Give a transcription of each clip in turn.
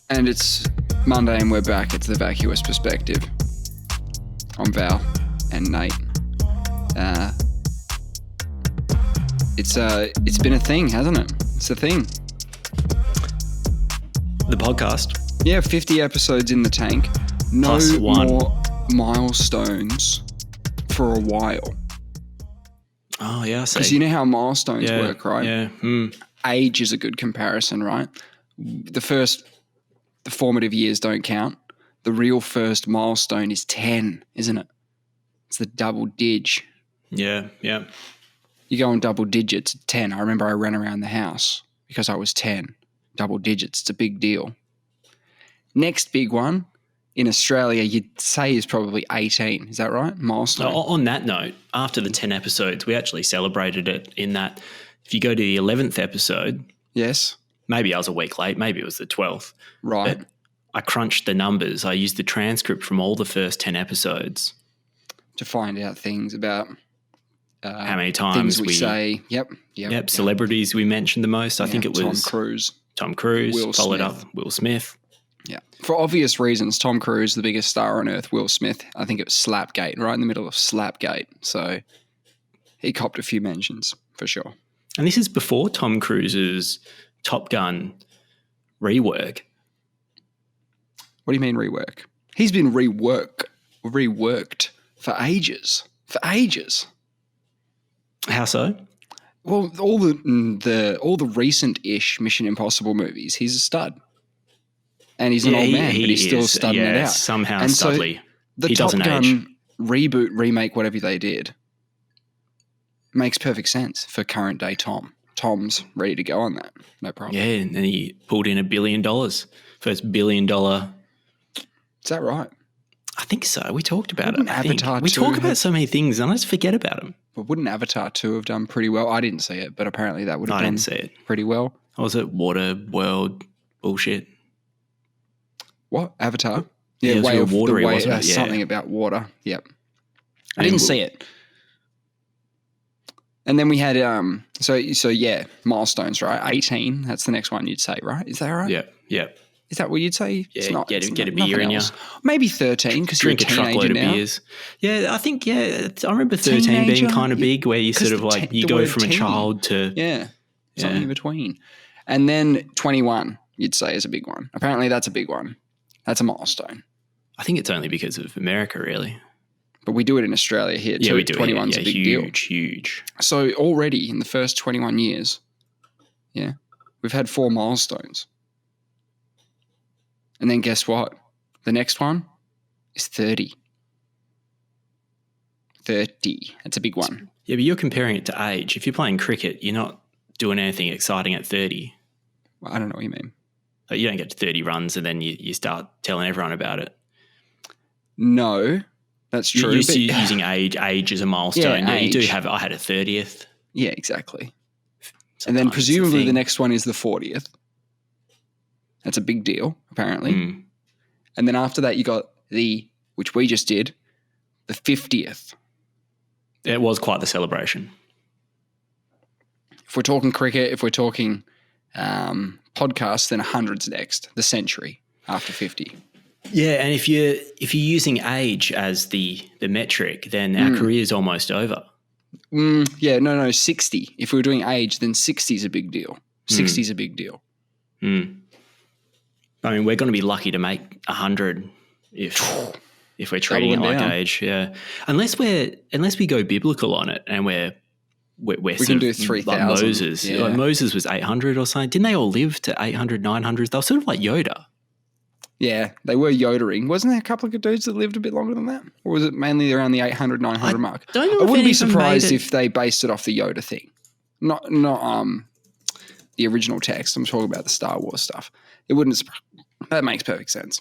And it's Monday and we're back. It's the Vacuous Perspective. I'm Val and Nate. It's been a thing, hasn't it? It's a thing. The podcast. Yeah, 50 episodes in the tank. No Plus one. more milestones for a while. Oh, yeah, I see. Because you know how milestones work, right? Yeah. Age is a good comparison, right? The formative years don't count. The real first milestone is 10, isn't it? It's the double dig. Yeah. You go on double digits at 10. I remember I ran around the house because I was 10. Double digits. It's a big deal. Next big one in Australia, you'd say is probably 18. Is that right? Milestone. On that note, after the 10 episodes, we actually celebrated it in that if you go to the 11th episode. Yes. Maybe I was a week late. Maybe it was the 12th. Right. But I crunched the numbers. I used the transcript from all the first 10 episodes. To find out things about how many times things we say. Yep. Celebrities we mentioned the most. I think it was Tom Cruise. Will followed Smith. up Will Smith. Yeah. For obvious reasons, Tom Cruise, the biggest star on earth. Will Smith, I think it was Slapgate, right in the middle of Slapgate. So he copped a few mentions for sure. And this is before Tom Cruise's Top Gun rework. What do you mean rework? He's been reworked for ages. How so? Well, all the recent-ish Mission Impossible movies, he's a stud. And he's an old man, but he's still studding it out. Somehow and studly. So the he Top doesn't Gun age. reboot, remake, whatever they did, makes perfect sense for current day Tom. Tom's ready to go on that. No problem. Yeah, and then he pulled in $1 billion. First $1 billion. Is that right? I think so. We talked about Wouldn't it. I think. Avatar We 2 talk about so many things and I just forget about them. But wouldn't Avatar 2 have done pretty well? I didn't see it, but apparently that would have I done didn't see it. pretty well. What was it? Water World bullshit. What? Avatar? Yeah, it was real watery, the way, wasn't it? Yeah. Something about water. Yep. I And didn't see it. And then we had so yeah, milestones, right? 18. That's the next one you'd say, right? Is that right? Yeah. Is that what you'd say? Yeah, get a nothing beer in you. else. Maybe 13 because you're a Drink a teenager truckload of now. beers. Yeah, I think, I remember 13 Teenager? being kind of big where you sort of like, you the go word from a teen. child to. Yeah, something in between. And then 21, you'd say, is a big one. Apparently that's a big one. That's a milestone. I think it's only because of America, really. But we do it in Australia here too. Yeah, we do. 21's a big deal. Huge. So already in the first 21 years, we've had 4 milestones. And then guess what? The next one is 30. 30. That's a big one. Yeah, but you're comparing it to age. If you're playing cricket, you're not doing anything exciting at 30. I don't know what you mean. Like you don't get to 30 runs and then you start telling everyone about it. No, that's true. You're used to using age as a milestone. Yeah, You do age. have, I had a 30th. Yeah, exactly. Sometimes And then it's a presumably the thing. next one is the 40th. That's a big deal, apparently. Mm. And then after that you got which we just did, the 50th. It was quite the celebration. If we're talking cricket, if we're talking podcasts, then 100's next, the century after 50. Yeah, and if you're using age as the metric, then our career is almost over. Yeah, no, 60. If we were doing age, then 60 is a big deal. 60 is a big deal. I mean, we're going to be lucky to make 100 if we're treating it like age. Yeah, unless we go biblical on it and we can do 3,000. like Moses. Yeah. Like Moses was 800 or something. Didn't they all live to 800, 900? They were sort of like Yoda. Yeah, they were Yodering. Wasn't there a couple of dudes that lived a bit longer than that? Or was it mainly around the 800, 900 mark? don't know I if wouldn't any be of them surprised made it. if they based it off the Yoda thing. Not the original text. I'm talking about the Star Wars stuff. It wouldn't surprise. That makes perfect sense.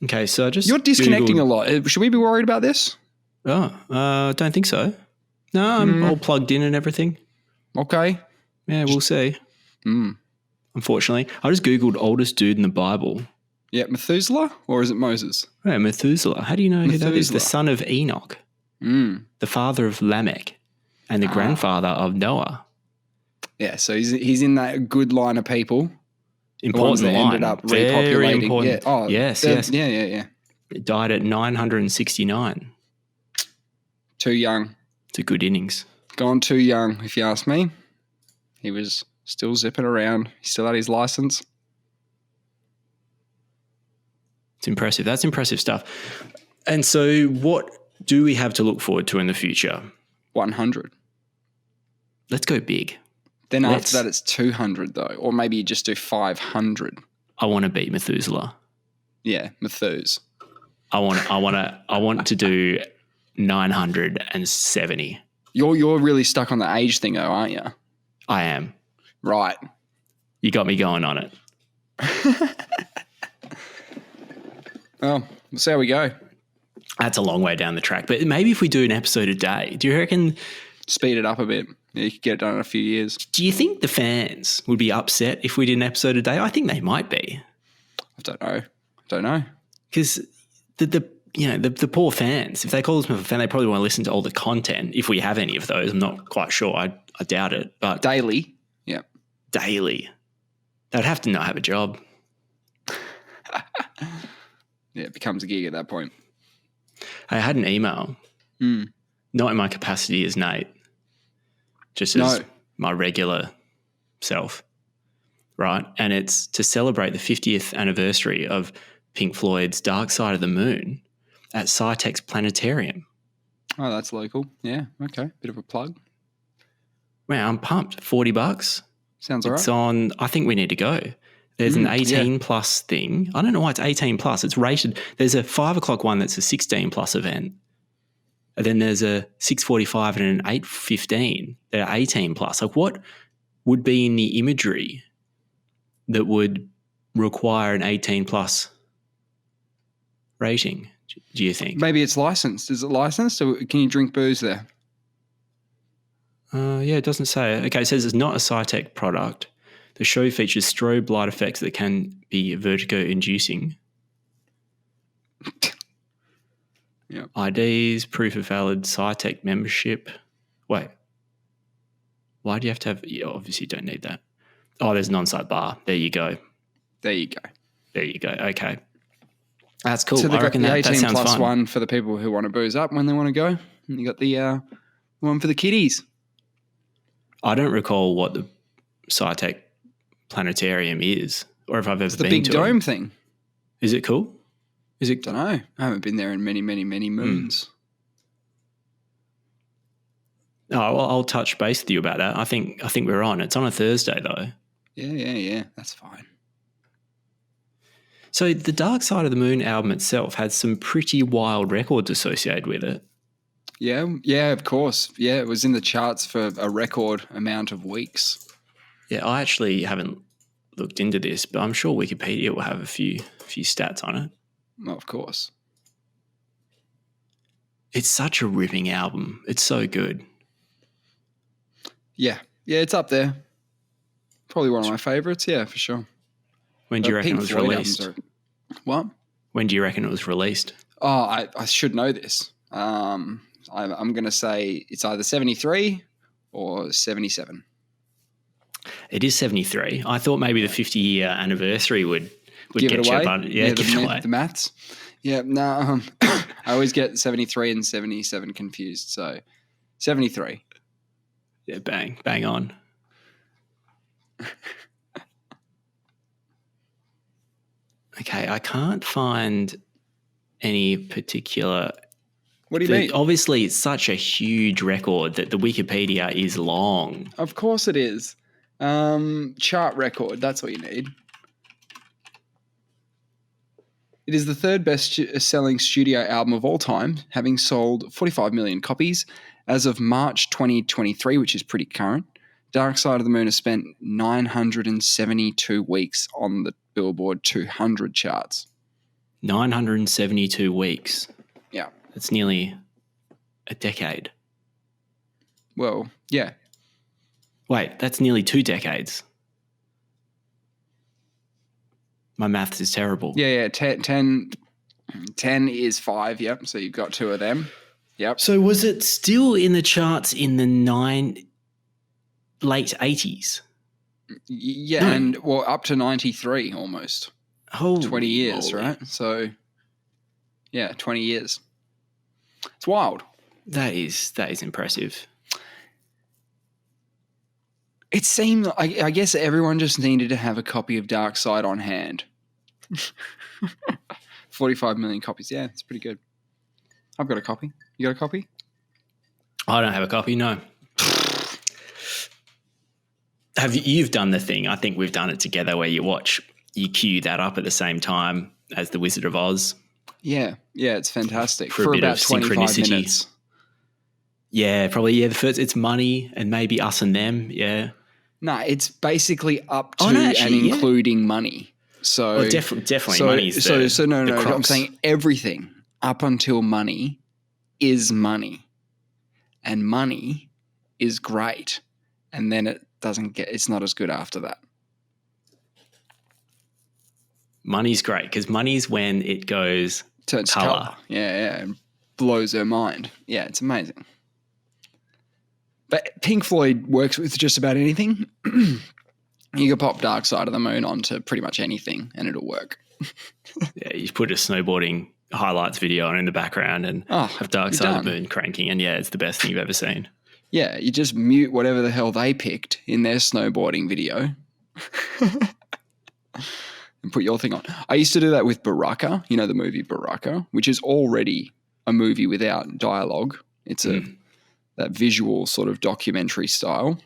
Okay, so I just You're disconnecting Googled- a lot. Should we be worried about this? Oh, don't think so. No, I'm all plugged in and everything. Okay. Yeah, we'll see. Unfortunately, I just Googled oldest dude in the Bible. Yeah, Methuselah? Or is it Moses? Yeah, Methuselah. How do you know who that is? The Methuselah. son of Enoch, the father of Lamech, and the grandfather of Noah. Yeah, so he's in that good line of people Important that line. ended up Very repopulating. important. Yeah. Oh, yes. Yeah. It died at 969. Too young. It's a good innings. Gone too young, if you ask me. He was still zipping around. He still had his license. It's impressive. That's impressive stuff. And so what do we have to look forward to in the future? 100. Let's go big. Then after that, it's 200 though, or maybe you just do 500. I want to beat Methuselah. Yeah, Methuse. I want to do 970. You're really stuck on the age thing though, aren't you? I am. Right. You got me going on it. Well, we'll see how we go. That's a long way down the track. But maybe if we do an episode a day, do you reckon... Speed it up a bit. Yeah, you could get it done in a few years. Do you think the fans would be upset if we did an episode a day? I think they might be. I don't know. Because the poor fans, if they call us a fan, they probably want to listen to all the content. If we have any of those, I'm not quite sure. I doubt it. But daily. Yeah. Daily. They'd have to not have a job. Yeah, it becomes a gig at that point. I had an email, not in my capacity as Nate, just as my regular self, right? And it's to celebrate the 50th anniversary of Pink Floyd's Dark Side of the Moon at Scitech's Planetarium. Oh, that's local. Yeah, okay. Bit of a plug. Wow, I'm pumped. $40. Sounds all right. It's on, I think we need to go. There's an 18 plus thing. I don't know why it's 18 plus. It's rated. There's a 5 o'clock one that's a 16 plus event. And then there's a 6:45 and an 8:15 that are 18 plus. Like what would be in the imagery that would require an 18 plus rating, do you think? Maybe it's licensed. Is it licensed or can you drink booze there? Yeah, it doesn't say. Okay, it says it's not a Scitech product. The show features strobe light effects that can be vertigo-inducing. Yeah. IDs, proof of valid Scitech membership. Wait. Why do you have to have... Yeah, obviously you don't need that. Oh, there's an on-site bar. There you go. Okay. That's cool. So they've got the 18 sounds plus fun. one for the people who want to booze up when they want to go. And you got the one for the kiddies. I don't recall what the Scitech Planetarium is, or if I've ever been to it. The big dome thing. Is it cool? I don't know. I haven't been there in many, many, many moons. Oh, well, I'll touch base with you about that. I think we're on. It's on a Thursday though. Yeah. That's fine. So the Dark Side of the Moon album itself had some pretty wild records associated with it. Yeah, of course. Yeah, it was in the charts for a record amount of weeks. Yeah, I actually haven't looked into this, but I'm sure Wikipedia will have a few stats on it. Well, of course. It's such a ripping album. It's so good. Yeah, it's up there. Probably one of my favourites, yeah, for sure. When do you reckon it was released? What? When do you reckon it was released? Oh, I should know this. I'm going to say it's either 73 or 77. It is 73. I thought maybe the 50-year anniversary would give get it away. You about it. Yeah, give it away. The maths. Yeah, no. I always get 73 and 77 confused. So 73. Yeah, bang on. Okay, I can't find any particular... What do you mean? Obviously, it's such a huge record that the Wikipedia is long. Of course it is. Chart record, that's what you need. It is the third best selling studio album of all time, having sold 45 million copies as of March 2023, which is pretty current. Dark Side of the Moon has spent 972 weeks on the Billboard 200 charts. 972 weeks. Yeah. That's nearly a decade. Well, yeah. Wait, that's nearly 2 decades. My maths is terrible. Yeah. 10 is 5, yep. So you've got 2 of them. Yep. So was it still in the charts in the late 80s? Yeah, No. and well, up to 93 almost. Holy 20 years, moly. right? So, yeah, 20 years. It's wild. That is impressive. It seemed, I guess everyone just needed to have a copy of Dark Side on hand. 45 million copies. Yeah, it's pretty good. I've got a copy. You got a copy? I don't have a copy, no. You've done the thing, I think we've done it together, where you queue that up at the same time as The Wizard of Oz. Yeah, it's fantastic. For a For bit about of 25 synchronicity. minutes. Yeah, probably. Yeah, the first, it's money and maybe us and them. Yeah. No, it's basically up to actually, and including money. So Well, definitely money is the no. I'm crux. saying everything up until money is money, and money is great, and then it's not as good after that. Money's great because money's when it goes Turns colour. Yeah, and blows her mind. Yeah, it's amazing. But Pink Floyd works with just about anything. You can pop Dark Side of the Moon onto pretty much anything and it'll work. Yeah, you put a snowboarding highlights video on in the background and have Dark Side of the Moon cranking, and yeah, it's the best thing you've ever seen. Yeah, you just mute whatever the hell they picked in their snowboarding video and put your thing on. I used to do that with Baraka, you know the movie Baraka, which is already a movie without dialogue. It's that visual sort of documentary style.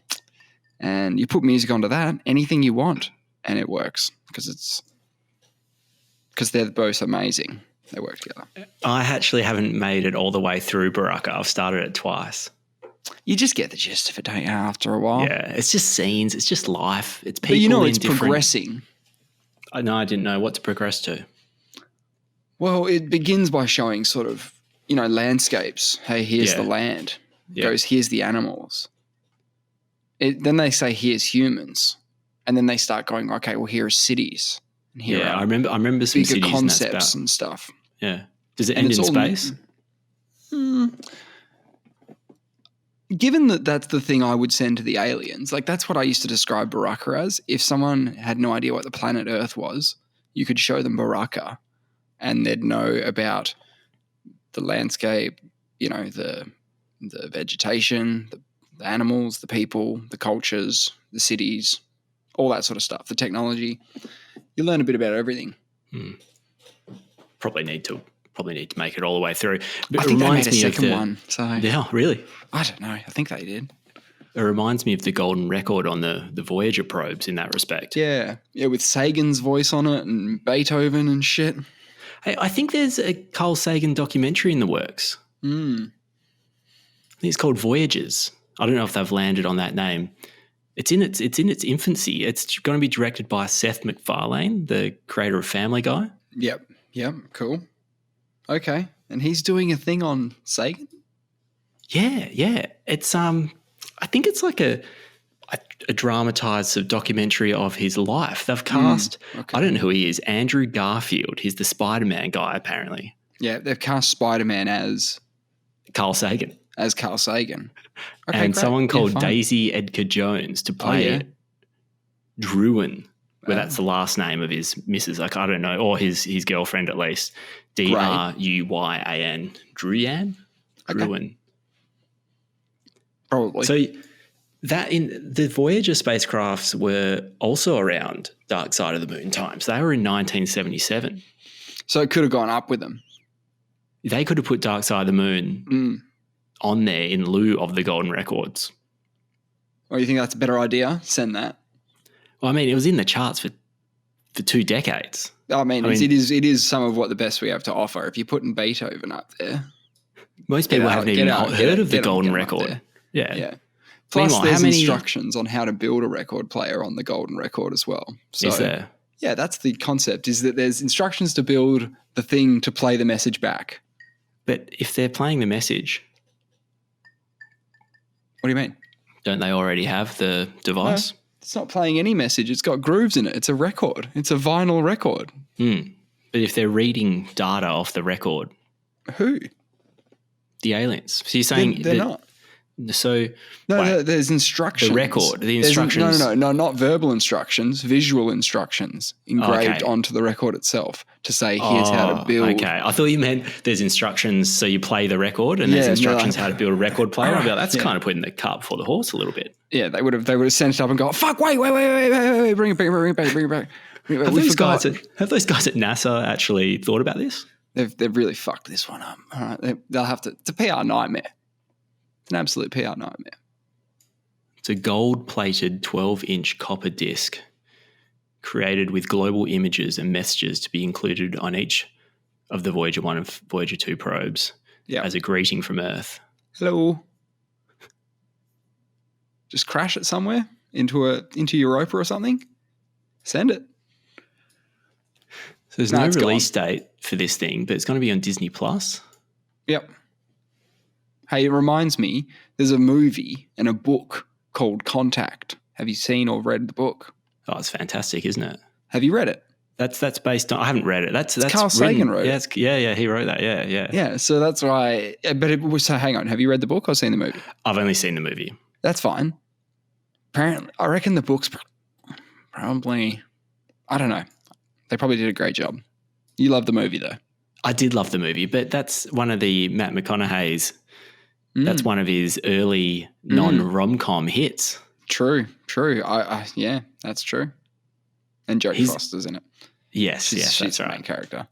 And you put music onto that, anything you want, and it works because they're both amazing. They work together. I actually haven't made it all the way through Baraka. I've started it twice. You just get the gist of it, don't you, after a while? Yeah, it's just scenes. It's just life. It's people. But you know it's different... progressing. I didn't know what to progress to. Well, it begins by showing sort of, landscapes. Hey, here's the land. Yeah. Goes, here's the animals. Then they say, here's humans. And then they start going, okay, well, here are cities. And here are I remember some bigger cities concepts and stuff. Yeah. Does it end in space? Given that that's the thing I would send to the aliens, like that's what I used to describe Baraka as. If someone had no idea what the planet Earth was, you could show them Baraka and they'd know about the landscape, the vegetation, the animals, the people, the cultures, the cities, all that sort of stuff, the technology. You learn a bit about everything. Probably need to make it all the way through. But I think they made a second one. So yeah, really? I don't know. I think they did. It reminds me of the golden record on the Voyager probes in that respect. Yeah, with Sagan's voice on it and Beethoven and shit. Hey, I think there's a Carl Sagan documentary in the works. I think it's called Voyagers. I don't know if they've landed on that name. It's in its infancy. It's going to be directed by Seth MacFarlane, the creator of Family Guy. Yep, cool. Okay, and he's doing a thing on Sagan? Yeah. It's I think it's like a dramatized sort of documentary of his life. They've cast I don't know who he is, Andrew Garfield. He's the Spider-Man guy apparently. Yeah, they've cast Spider-Man as Carl Sagan. Okay, and great. someone called Daisy Edgar Jones to play Druin. Well, that's the last name of his missus. Like, I don't know, or his girlfriend at least. Druyan. Druyan? Druin. Probably. So that in the Voyager spacecrafts were also around Dark Side of the Moon times. They were in 1977. So it could have gone up with them. They could have put Dark Side of the Moon on there in lieu of the golden records. Or you think that's a better idea? Send that. Well, I mean, it was in the charts for 2 decades. It is some of what the best we have to offer. If you're putting Beethoven up there. Most people haven't even heard of the golden record. Yeah. Plus there's instructions on how to build a record player on the golden record as well. So, is there? Yeah, that's the concept, is that there's instructions to build the thing to play the message back. But if they're playing the message... What do you mean? Don't they already have the device? No, it's not playing any message. It's got grooves in it. It's a record. It's a vinyl record. But if they're reading data off the record... Who? The aliens. So you're saying... They're not. So No, there's instructions. The record, the There's instructions. No, not verbal instructions, visual instructions engraved onto the record itself to say, here's how to build. Okay, I thought you meant there's instructions, so you play the record, and there's instructions how to build a record player. I'll be like, that's kind of putting the cart before the horse a little bit. Yeah, they would have sent it up and go, fuck, wait, bring it back. Have those guys at NASA actually thought about this? They've really fucked this one up. All right, they'll have to. It's a PR nightmare. It's an absolute PR nightmare. It's a gold-plated 12-inch copper disc created with global images and messages to be included on each of the Voyager 1 and Voyager 2 probes as a greeting from Earth. Hello. Just crash it somewhere into Europa or something. Send it. So there's no release date for this thing, but it's going to be on Disney Plus. Yep. Hey, it reminds me, there's a movie and a book called Contact. Have you seen or read the book? Oh, it's fantastic, isn't it? Have you read it? That's based on. I haven't read it. That's Carl Sagan wrote it. Yeah, he wrote that. Yeah. Yeah, so that's why. But it was. So hang on, have you read the book or seen the movie? I've only seen the movie. That's fine. Apparently, I reckon the book's probably. I don't know. They probably did a great job. You love the movie though. I did love the movie, but that's one of the Matt McConaughey's. That's one of his early non-rom-com hits. True. Yeah, that's true. And Jodie Foster's in it. Yes, she's that's the right. main character.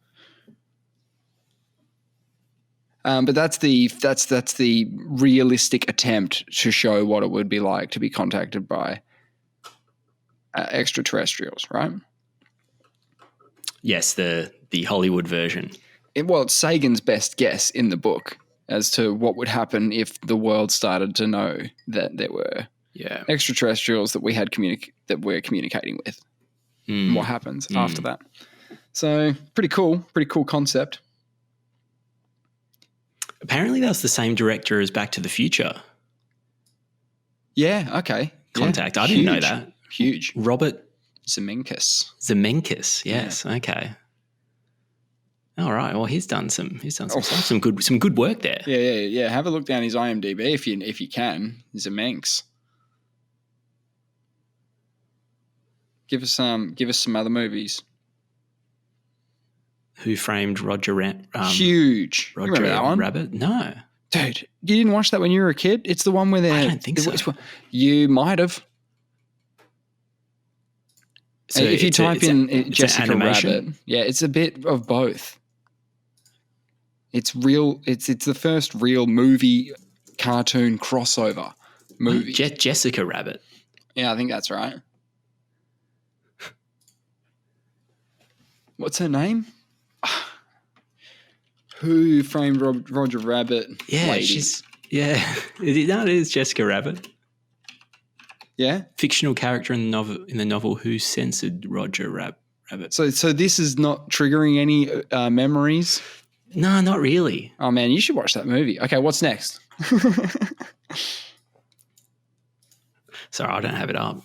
But that's the realistic attempt to show what it would be like to be contacted by extraterrestrials, right? Yes, the Hollywood version. It's Sagan's best guess in the book as to what would happen if the world started to know that there were extraterrestrials that we had that we're communicating with. And what happens after that? So pretty cool concept. Apparently, that was the same director as Back to the Future. Yeah. Okay. Contact. I didn't know that. Huge. Robert Zemeckis. Yes. Yeah. Okay. All right. Well, he's done some some good work there. Yeah. Have a look down his IMDb if you can. Zemeckis. Give us some other movies. Who Framed Roger Huge. Roger you remember that one? Rabbit? No. Dude, you didn't watch that when you were a kid? It's the one where I don't think so. You might have. So if you type in Jessica Rabbit, it's a bit of both. It's real. It's the first real movie cartoon crossover movie. Jessica Rabbit. Yeah, I think that's right. What's her name? Who Framed Roger Rabbit? Yeah, lady? It is Jessica Rabbit. Yeah, fictional character in the novel Who Censored Roger Rabbit. So this is not triggering any memories. No, not really. Oh man, you should watch that movie. Okay, what's next? Sorry, I don't have it up.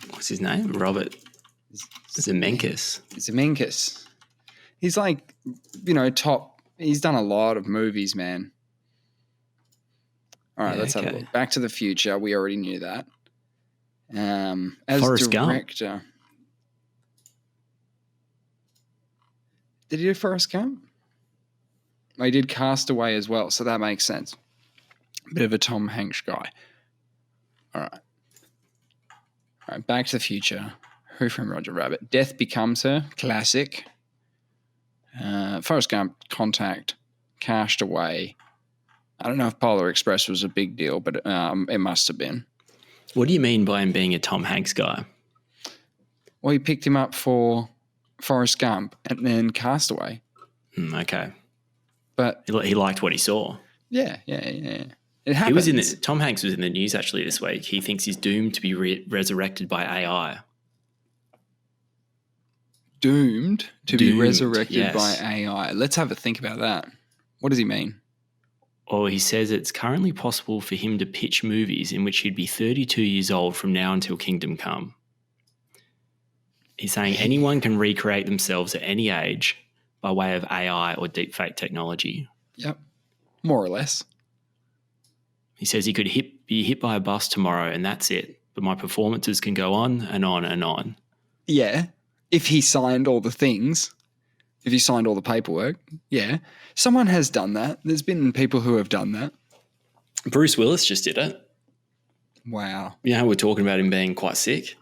What's his name? Robert Zemeckis. He's like, top. He's done a lot of movies, man. All right, let's have a look. Back to the Future. We already knew that. As Forrest director, Gump. did he do Forrest Gump? Oh, he did Castaway as well, so that makes sense. Bit of a Tom Hanks guy. All right. Back to the Future. Who Framed Roger Rabbit? Death Becomes Her. Classic. Forrest Gump. Contact. Castaway. I don't know if Polar Express was a big deal, but it must have been. What do you mean by him being a Tom Hanks guy? Well, he picked him up for Forrest Gump and then Castaway. Okay. But he liked what he saw. Yeah. It happens. Tom Hanks was in the news actually this week. He thinks he's doomed to be resurrected by AI. Doomed to be resurrected yes. by AI. Let's have a think about that. What does he mean? Well, he says it's currently possible for him to pitch movies in which he'd be 32 years old from now until Kingdom Come. He's saying anyone can recreate themselves at any age, by way of AI or deepfake technology. Yep. More or less. He says he could be hit by a bus tomorrow and that's it. But my performances can go on and on and on. Yeah. If he signed all the things, if he signed all the paperwork, yeah. Someone has done that. There's been people who have done that. Bruce Willis just did it. Wow. You know, we're talking about him being quite sick.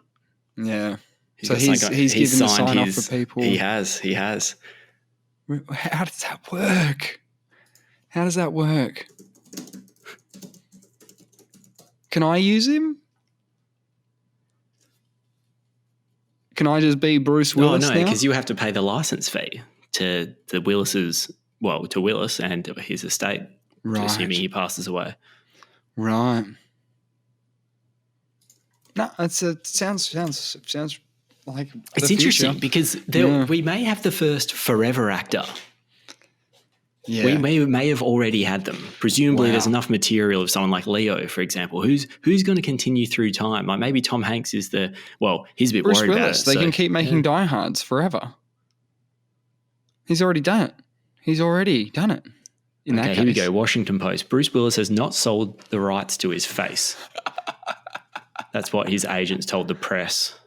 Yeah. So he's given the sign off for people. He has. How does that work? How does that work? Can I use him? Can I just be Bruce Willis now? No, because you have to pay the license fee to the Willis's, well, to Willis and his estate, right. Assuming he passes away. Right. No, it sounds like it's interesting because we may have the first forever actor. Yeah. We may have already had them. Presumably there's enough material of someone like Leo, for example, who's going to continue through time. Like maybe Tom Hanks is he's a bit Bruce worried Willis, about it. They can keep making Die Hards forever. He's already done it. In that case. Here we go. Washington Post. Bruce Willis has not sold the rights to his face. That's what his agents told the press.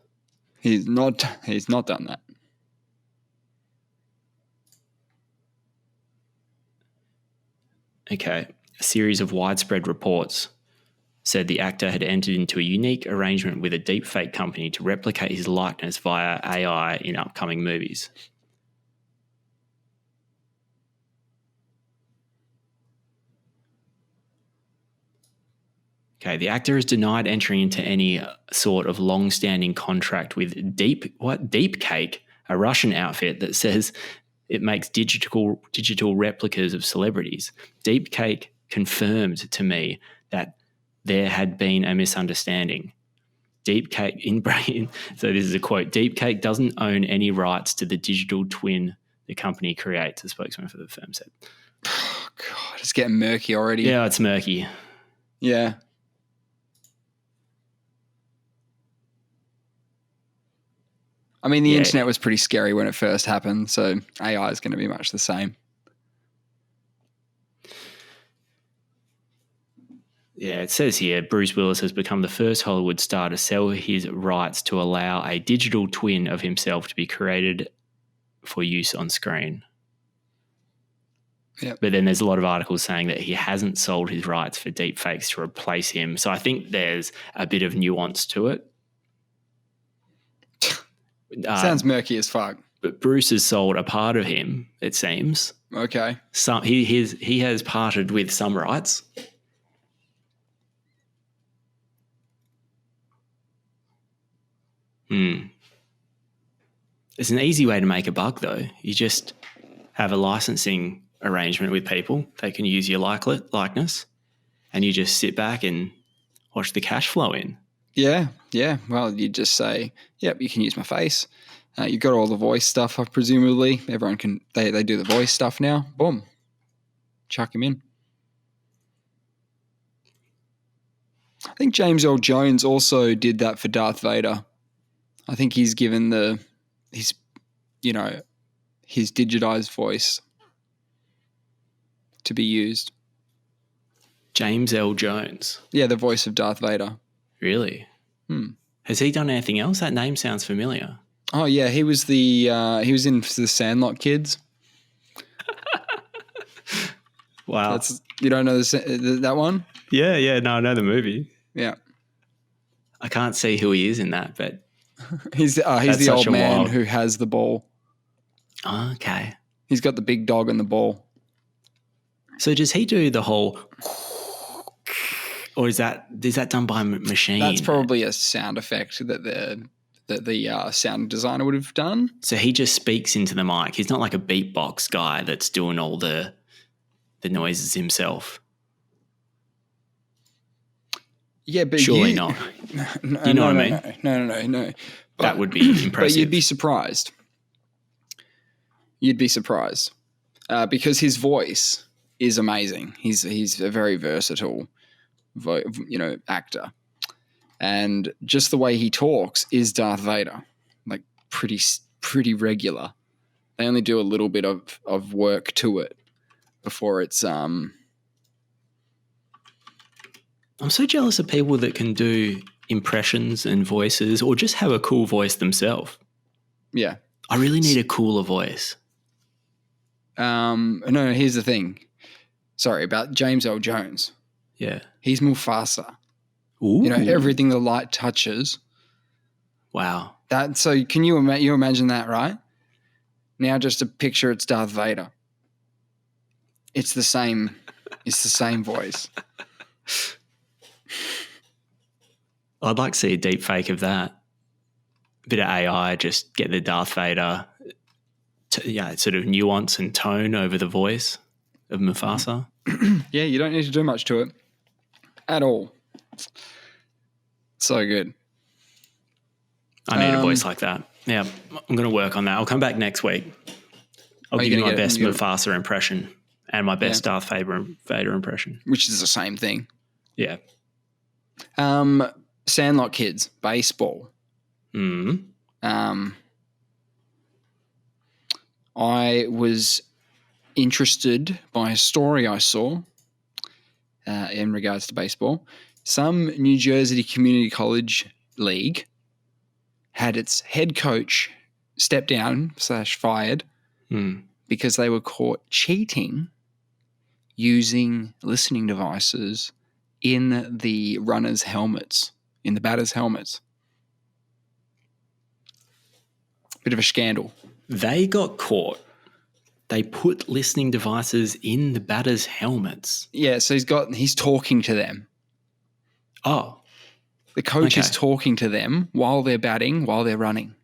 He's not done that. Okay. A series of widespread reports said the actor had entered into a unique arrangement with a deepfake company to replicate his likeness via AI in upcoming movies. Okay, the actor has denied entering into any sort of long-standing contract with Deepcake, a Russian outfit that says it makes digital replicas of celebrities. Deepcake confirmed to me that there had been a misunderstanding. Deepcake, so this is a quote, Deepcake doesn't own any rights to the digital twin the company creates, a spokesman for the firm said. Oh, God, it's getting murky already. Yeah, it's murky. Yeah. I mean, the internet was pretty scary when it first happened, so AI is going to be much the same. Yeah, it says here, Bruce Willis has become the first Hollywood star to sell his rights to allow a digital twin of himself to be created for use on screen. Yep. But then there's a lot of articles saying that he hasn't sold his rights for deepfakes to replace him. So I think there's a bit of nuance to it. Sounds murky as fuck. But Bruce has sold a part of him, it seems. Okay. He has parted with some rights. It's an easy way to make a buck, though. You just have a licensing arrangement with people. They can use your likeness, and you just sit back and watch the cash flow in. Yeah. Well, you just say, yep, you can use my face. You got all the voice stuff, presumably. Everyone can, they do the voice stuff now. Boom. Chuck him in. I think James Earl Jones also did that for Darth Vader. I think he's given his digitized voice to be used. James L. Jones. Yeah, the voice of Darth Vader. Really? Has he done anything else? That name sounds familiar. Oh yeah, he was in the Sandlot Kids. Wow. You don't know that one? Yeah. No, I know the movie. Yeah. I can't see who he is in that, but he's the old man who has the ball. Oh, okay. He's got the big dog and the ball. So does he do the whole, or is that done by a machine? That's probably a sound effect that the sound designer would have done. So he just speaks into the mic. He's not like a beatbox guy that's doing all the noises himself. Yeah, but surely not. No, you know what I mean? No. But, that would be impressive. But you'd be surprised. Because his voice is amazing. He's a very versatile, actor, and just the way he talks is Darth Vader, like pretty regular. They only do a little bit of work to it before it's I'm so jealous of people that can do impressions and voices or just have a cool voice themselves. yeah. I really need a cooler voice. No, here's the thing. Sorry, about James L. Jones. Yeah. He's Mufasa. Ooh. You know, everything the light touches. Wow. So can you imagine that, right? Now just to picture it's Darth Vader. It's the same voice. I'd like to see a deep fake of that. A bit of AI, just get the Darth Vader sort of nuance and tone over the voice of Mufasa. Yeah, you don't need to do much to it at all. So good. I need a voice like that. Yeah, I'm going to work on that. I'll come back next week. I'll give you my best Mufasa impression and my best Darth Vader impression. Which is the same thing. Yeah. Sandlot Kids, baseball. I was interested by a story I saw in regards to baseball. Some New Jersey Community College league had its head coach step down / fired because they were caught cheating using listening devices in the runners' helmets, in the batters' helmets. Bit of a scandal. They got caught. They put listening devices in the batters' helmets. Yeah, so he's talking to them. Oh. The coach is talking to them while they're batting, while they're running.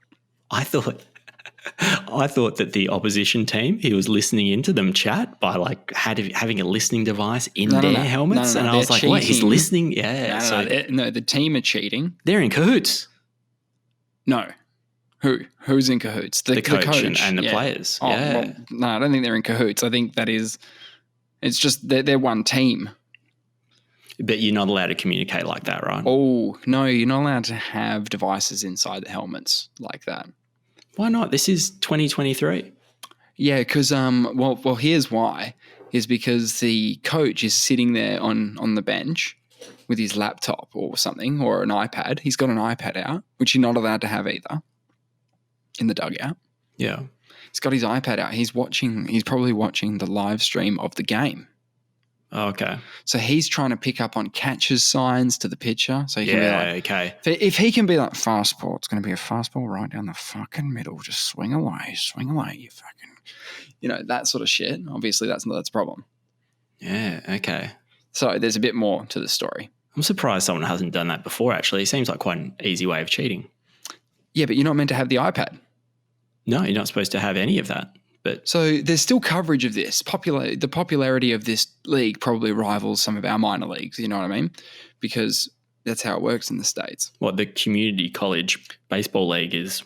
I thought that the opposition team, he was listening into them chat by like having a listening device in their helmets. And I was like, wait, he's listening? Yeah. No, the team are cheating. They're in cahoots. No. Who's in cahoots? The coach and the players. Oh, yeah. Well, no, I don't think they're in cahoots. I think it's just they're one team. But you're not allowed to communicate like that, right? Oh, no, you're not allowed to have devices inside the helmets like that. Why not? This is 2023. Yeah, because, well, here's why. Is because the coach is sitting there on the bench with his laptop or something or an iPad. He's got an iPad out, which you're not allowed to have either in the dugout. Yeah. He's got his iPad out. He's probably watching the live stream of the game. Oh, okay. So he's trying to pick up on catcher's signs to the pitcher. So he can be like, okay. If he can be like, fastball, it's going to be a fastball right down the fucking middle. Just swing away, you fucking, that sort of shit. Obviously, that's a problem. Yeah, okay. So there's a bit more to the story. I'm surprised someone hasn't done that before, actually. It seems like quite an easy way of cheating. Yeah, but you're not meant to have the iPad. No, you're not supposed to have any of that. So there's still coverage of this. The popularity of this league probably rivals some of our minor leagues, you know what I mean? Because that's how it works in the States. What, the community college baseball league is?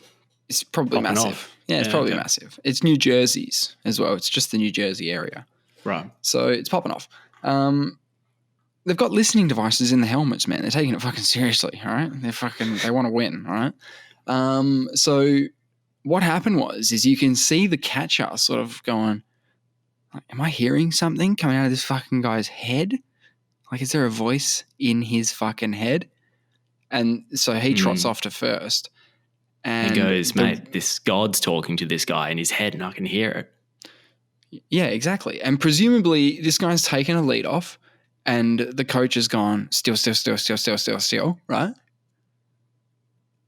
It's probably massive. Off. Yeah, it's probably massive. It's New Jersey's as well. It's just the New Jersey area. Right. So it's popping off. They've got listening devices in the helmets, man. They're taking it fucking seriously, all right? They want to win, all right? So what happened is you can see the catcher sort of going, am I hearing something coming out of this fucking guy's head? Like, is there a voice in his fucking head? And so he trots off to first. And he goes, mate, this God's talking to this guy in his head and I can hear it. Yeah, exactly. And presumably this guy's taken a lead off and the coach has gone, still, right?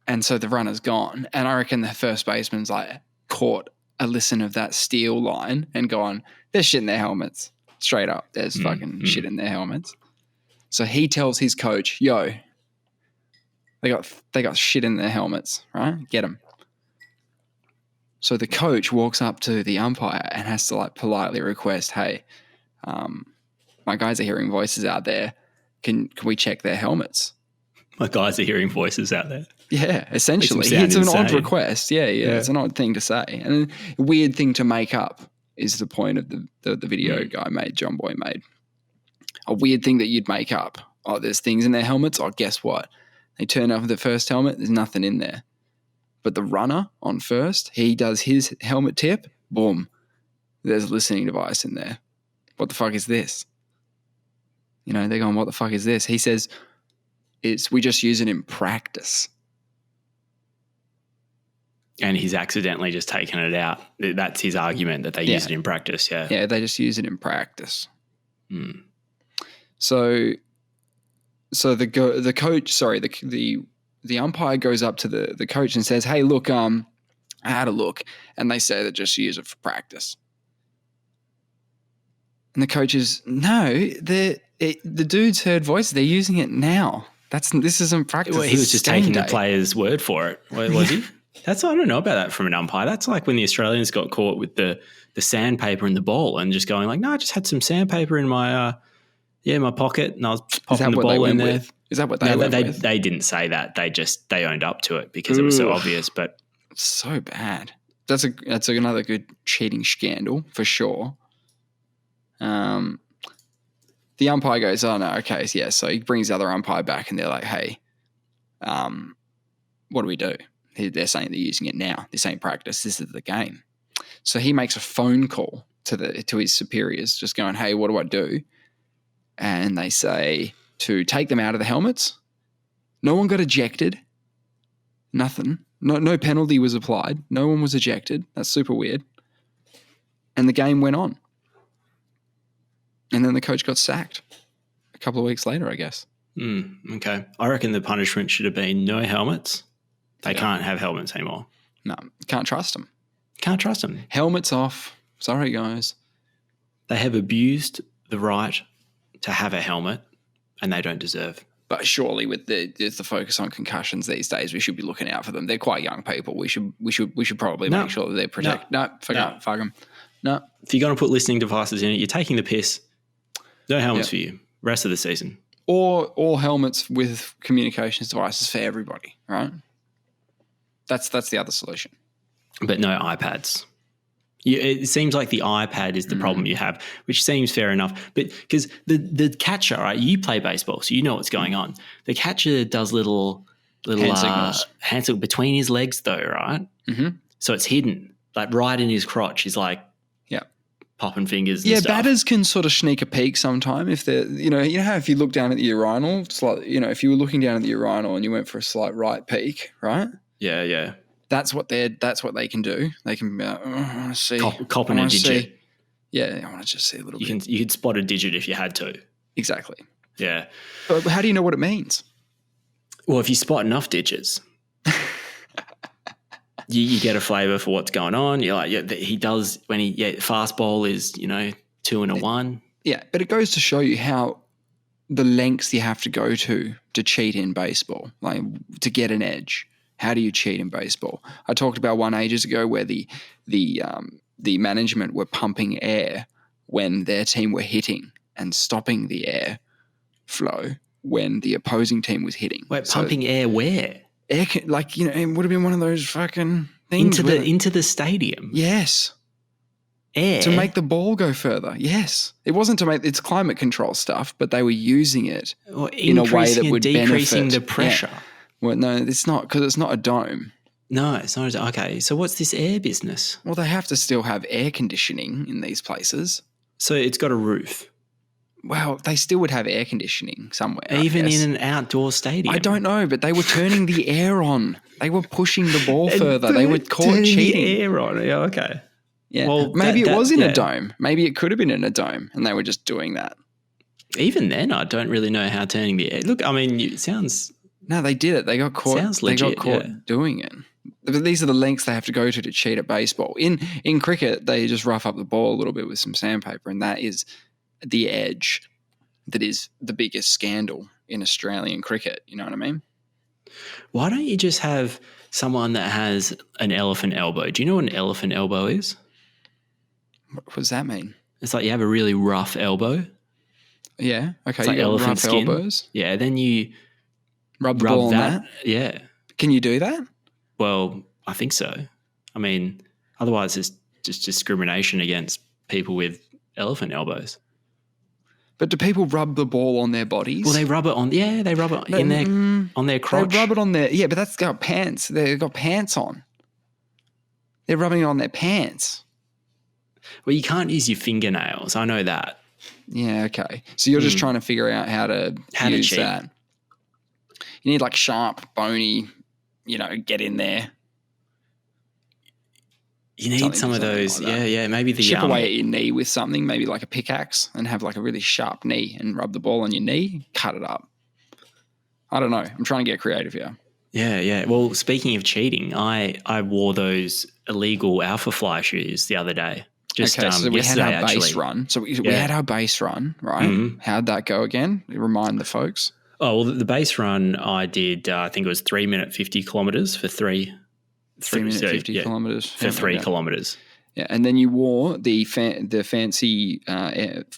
And so the runner's gone. And I reckon the first baseman's like caught a listen of that steal line and gone, there's shit in their helmets. Straight up, there's fucking shit in their helmets. So he tells his coach, yo, they got shit in their helmets, right? Get them. So the coach walks up to the umpire and has to like politely request, hey, my guys are hearing voices out there. Can we check their helmets? My guys are hearing voices out there. Yeah, essentially. It's an odd request. Yeah, it's an odd thing to say. And a weird thing to make up is the point of the video guy made, John Boy made. A weird thing that you'd make up. Oh, there's things in their helmets. Oh, guess what? They turn over the first helmet. There's nothing in there. But the runner on first, he does his helmet tip. Boom. There's a listening device in there. What the fuck is this? They're going, what the fuck is this? He says, we just use it in practice. And he's accidentally just taken it out. That's his argument, that they use it in practice, yeah. Yeah, they just use it in practice. Mm. So the coach, the umpire goes up to the coach and says, hey, look, I had a look. And they say they just use it for practice. And the coach is, no, the dude's heard voices. They're using it now. This isn't practice. Well, he was just taking the player's word for it, was he? I don't know about that from an umpire. That's like when the Australians got caught with the sandpaper in the ball and just going like, no, I just had some sandpaper in my my pocket and I was popping the ball in there. Is that what they went with? They didn't say that. They owned up to it because it was so obvious. But it's so bad. That's another good cheating scandal for sure. The umpire goes, oh no, okay, yeah. So he brings the other umpire back and they're like, hey, what do we do? They're saying they're using it now. This ain't practice. This is the game. So he makes a phone call to his superiors, just going, hey, what do I do? And they say to take them out of the helmets. No one got ejected. Nothing. No penalty was applied. No one was ejected. That's super weird. And the game went on. And then the coach got sacked a couple of weeks later, I guess. Okay. I reckon the punishment should have been no helmets. They can't have helmets anymore. No, can't trust them. Can't trust them. Helmets off. Sorry, guys. They have abused the right to have a helmet, and they don't deserve. But surely, with the focus on concussions these days, we should be looking out for them. They're quite young people. We should probably make sure that they're protected. No, fuck them. No. If you're going to put listening devices in it, you're taking the piss. No helmets for you. Rest of the season. Or helmets with communications devices for everybody, right? That's the other solution. But no iPads. It seems like the iPad is the problem you have, which seems fair enough. But because the catcher, right? You play baseball, so you know what's going on. The catcher does little hand signals. Hand signal between his legs, though, right? Mm-hmm. So it's hidden, like right in his crotch. He's like, popping fingers. And stuff. Batters can sort of sneak a peek sometime if they're, you know how if you look down at the urinal, it's like, if you were looking down at the urinal and you went for a slight right peek, right? Yeah. That's what they can do. They can be like, I want to see. Copping a digit. I want to just see a little bit. You could spot a digit if you had to. Exactly. Yeah. But how do you know what it means? Well, if you spot enough digits, you get a flavour for what's going on. You're like, he does when fastball is, 2 and a 1. Yeah, but it goes to show you how the lengths you have to go to cheat in baseball, like to get an edge. How do you cheat in baseball? I talked about one ages ago where the management were pumping air when their team were hitting and stopping the air flow when the opposing team was hitting. Wait, pumping air where? Air, it would have been one of those fucking things into the stadium. Yes, air to make the ball go further. Yes, it wasn't to make it's climate control stuff, but they were using it in a way that would decreasing benefit the pressure. Yeah. Well, no, it's not because it's not a dome. No, it's not. Okay, so what's this air business? Well, they have to still have air conditioning in these places. So it's got a roof. Well, they still would have air conditioning somewhere. Even in an outdoor stadium? I don't know, but they were turning the air on. They were pushing the ball further. They were caught cheating. The air on. Yeah, okay. Yeah. Well, maybe it was in a dome. Maybe it could have been in a dome, and they were just doing that. Even then, I don't really know how turning the air. Look, I mean, it sounds. No, they did it. They got caught. Sounds legit, they got caught doing it. But these are the lengths they have to go to cheat at baseball. In cricket, they just rough up the ball a little bit with some sandpaper, and that is the edge. That is the biggest scandal in Australian cricket. You know what I mean? Why don't you just have someone that has an elephant elbow? Do you know what an elephant elbow is? What does that mean? It's like you have a really rough elbow. Yeah. Okay. It's like elephant rough skin. Elbows. Yeah. Then you rub the ball on that. Yeah. Can you do that? Well, I think so. I mean, otherwise it's just discrimination against people with elephant elbows. But do people rub the ball on their bodies? Well, they rub it on. Yeah, they rub it on their crotch. They rub it on their. Yeah, but that's got pants. They've got pants on. They're rubbing it on their pants. Well, you can't use your fingernails. I know that. Yeah, okay. So you're just trying to figure out how to use cheat. that. You need like sharp, bony, get in there. You need some of those. Like yeah. Maybe the chip away at your knee with something, maybe like a pickaxe, and have like a really sharp knee and rub the ball on your knee, cut it up. I don't know. I'm trying to get creative here. Yeah. Well, speaking of cheating, I wore those illegal Alphafly shoes the other day. So we had our base run. So we had our base run, right? Mm-hmm. How'd that go again? Remind the folks. Oh, well, the base run I did, I think it was 3 minute 50 kilometres for 3 minute 50 kilometres. For 3 kilometres. Yeah, and then you wore the fancy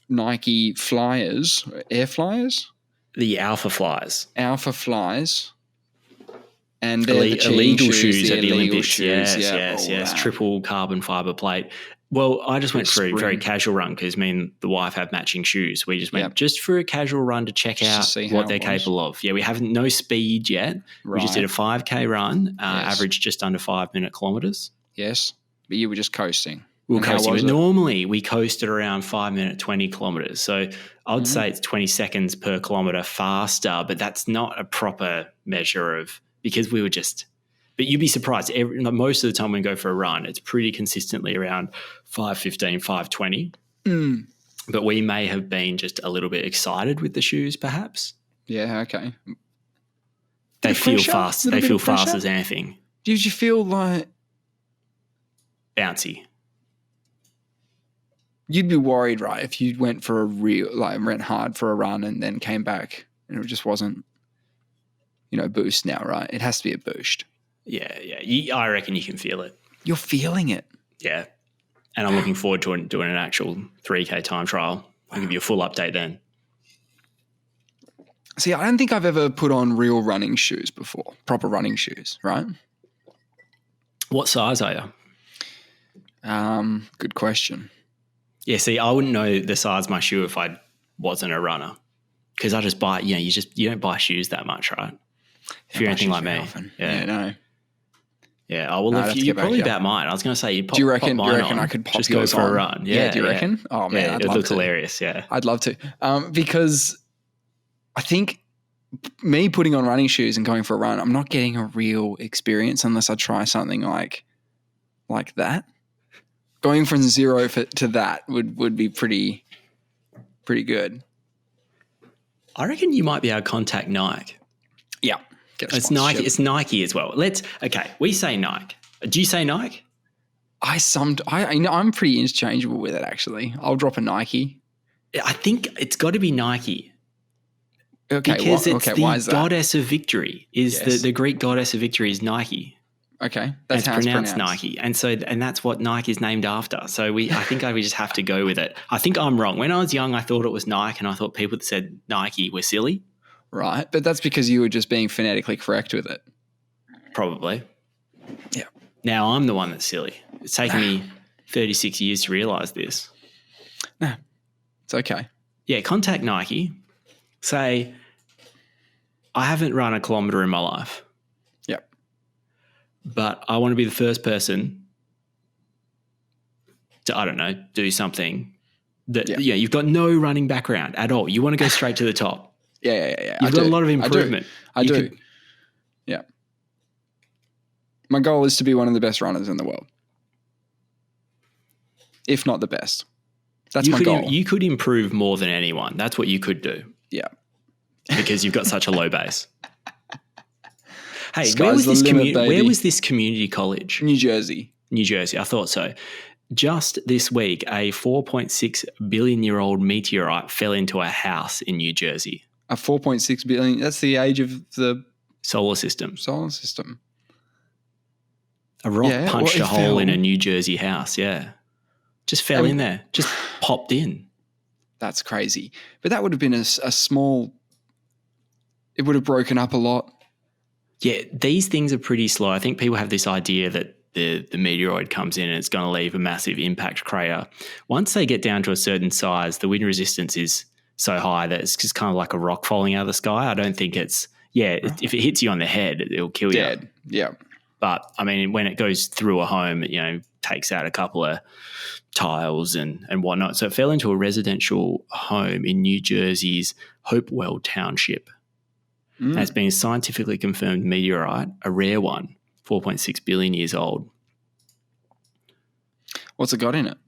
Nike Flyers, Air Flyers? The Alphaflies. Alphaflies. And they're illegal shoes at the Olympics. Shoes. Yes. Triple carbon fibre plate. Well, I just went for a very casual run because me and the wife have matching shoes. We just went just for a casual run to check out what they're capable of. Yeah, we haven't no speed yet. Right. We just did a 5K run, averaged just under 5 minute kilometres. Yes, but you were just coasting. We were coasting. But normally we coasted around 5 minute 20 kilometres. So I would say it's 20 seconds per kilometre faster, but that's not a proper measure of because we were just. But you'd be surprised. Most of the time when we go for a run, it's pretty consistently around 5:15, 5:20. But we may have been just a little bit excited with the shoes, perhaps. Yeah, okay. They feel fast. They feel fast as anything. Did you feel like bouncy? You'd be worried, right, if you went for went hard for a run and then came back and it just wasn't, boost now, right? It has to be a boost. Yeah. I reckon you can feel it. You're feeling it. Yeah. And I'm looking forward to doing an actual 3K time trial. I'll give you a full update then. See, I don't think I've ever put on real running shoes before, proper running shoes, right? What size are you? Good question. Yeah, see, I wouldn't know the size of my shoe if I wasn't a runner because I just buy, you don't buy shoes that much, right? If you're anything like me. Often. Yeah, no. Yeah, you probably about mine. I was going to say you'd pop. Do you reckon on, I could pop just yours go for on? a run? Yeah, do you reckon? Oh man, I'd it love look to. Hilarious. Yeah, I'd love to. Because I think me putting on running shoes and going for a run, I'm not getting a real experience unless I try something like that. Going from zero to that would be pretty good. I reckon you might be able to contact Nike. Yeah. It's Nike. It's Nike as well. We say Nike. Do you say Nike? I'm pretty interchangeable with it actually. I'll drop a Nike. I think it's got to be Nike. Okay, because it's why is the that? goddess of victory. The Greek goddess of victory is Nike. Okay, that's how it's pronounced Nike, and that's what Nike is named after. So we just have to go with it. I think I'm wrong. When I was young, I thought it was Nike, and I thought people that said Nike were silly. Right, but that's because you were just being phonetically correct with it. Probably. Yeah. Now I'm the one that's silly. It's taken me 36 years to realise this. No, it's okay. Yeah, contact Nike. Say, I haven't run a kilometre in my life. Yep. But I want to be the first person to, I don't know, do something that, you've got no running background at all. You want to go straight to the top. Yeah. You've got a lot of improvement. I do. Yeah. My goal is to be one of the best runners in the world. If not the best. That's my goal. You could improve more than anyone. That's what you could do. Yeah. Because you've got such a low base. Hey, where was this community college? New Jersey. I thought so. Just this week, a 4.6 billion-year-old meteorite fell into a house in New Jersey. A 4.6 billion, that's the age of the solar system. A rock punched a hole in a New Jersey house, Just fell in there, just popped in. That's crazy. But that would have been a small, it would have broken up a lot. Yeah, these things are pretty slow. I think people have this idea that the meteoroid comes in and it's going to leave a massive impact crater. Once they get down to a certain size, the wind resistance is so high that it's just kind of like a rock falling out of the sky. I don't think it's, if it hits you on the head, it'll kill you. Dead, yeah. But, I mean, when it goes through a home, it, takes out a couple of tiles and whatnot. So it fell into a residential home in New Jersey's Hopewell Township. And it's been a scientifically confirmed meteorite, a rare one, 4.6 billion years old. What's it got in it?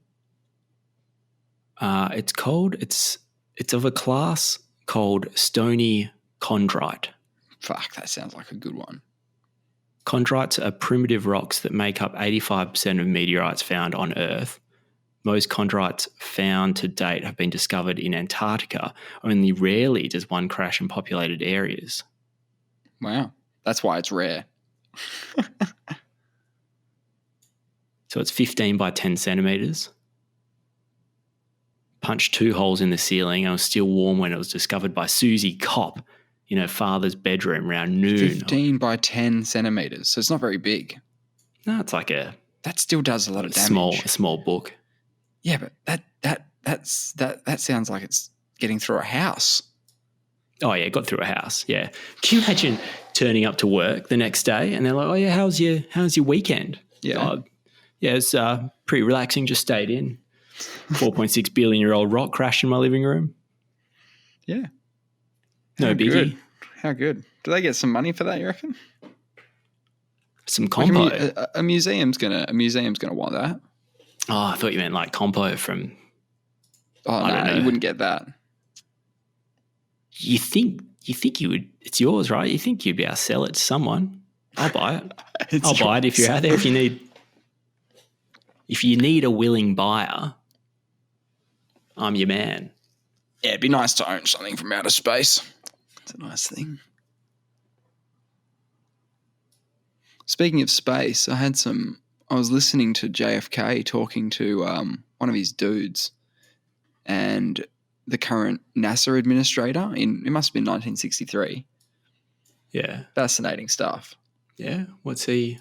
It's of a class called stony chondrite. Fuck, that sounds like a good one. Chondrites are primitive rocks that make up 85% of meteorites found on Earth. Most chondrites found to date have been discovered in Antarctica. Only rarely does one crash in populated areas. Wow. That's why it's rare. So it's 15 by 10 centimetres. Punched 2 holes in the ceiling and was still warm when it was discovered by Susie Kopp in her father's bedroom around noon. 15 by 10 centimetres. So it's not very big. No, it's like that still does a lot of damage. A small book. Yeah, but that sounds like it's getting through a house. Oh yeah, it got through a house. Yeah. Can you imagine turning up to work the next day and they're like, "Oh yeah, how's your weekend?" Yeah. Yeah, it's pretty relaxing. Just stayed in. 4.6 billion-year-old rock crashed in my living room. Yeah. No biggie. Good. How good. Do they get some money for that, you reckon? Some compo. Like a museum's gonna want that. Oh, I thought you meant like compo from. Oh no, you wouldn't get that. You think you would? It's yours, right? You think you'd be able to sell it to someone? I'll buy it. I'll buy it if you're out there. If you need a willing buyer, I'm your man. Yeah, it'd be nice to own something from outer space. It's a nice thing. Speaking of space, I was listening to JFK talking to one of his dudes and the current NASA administrator it must have been 1963. Yeah. Fascinating stuff. Yeah. What's he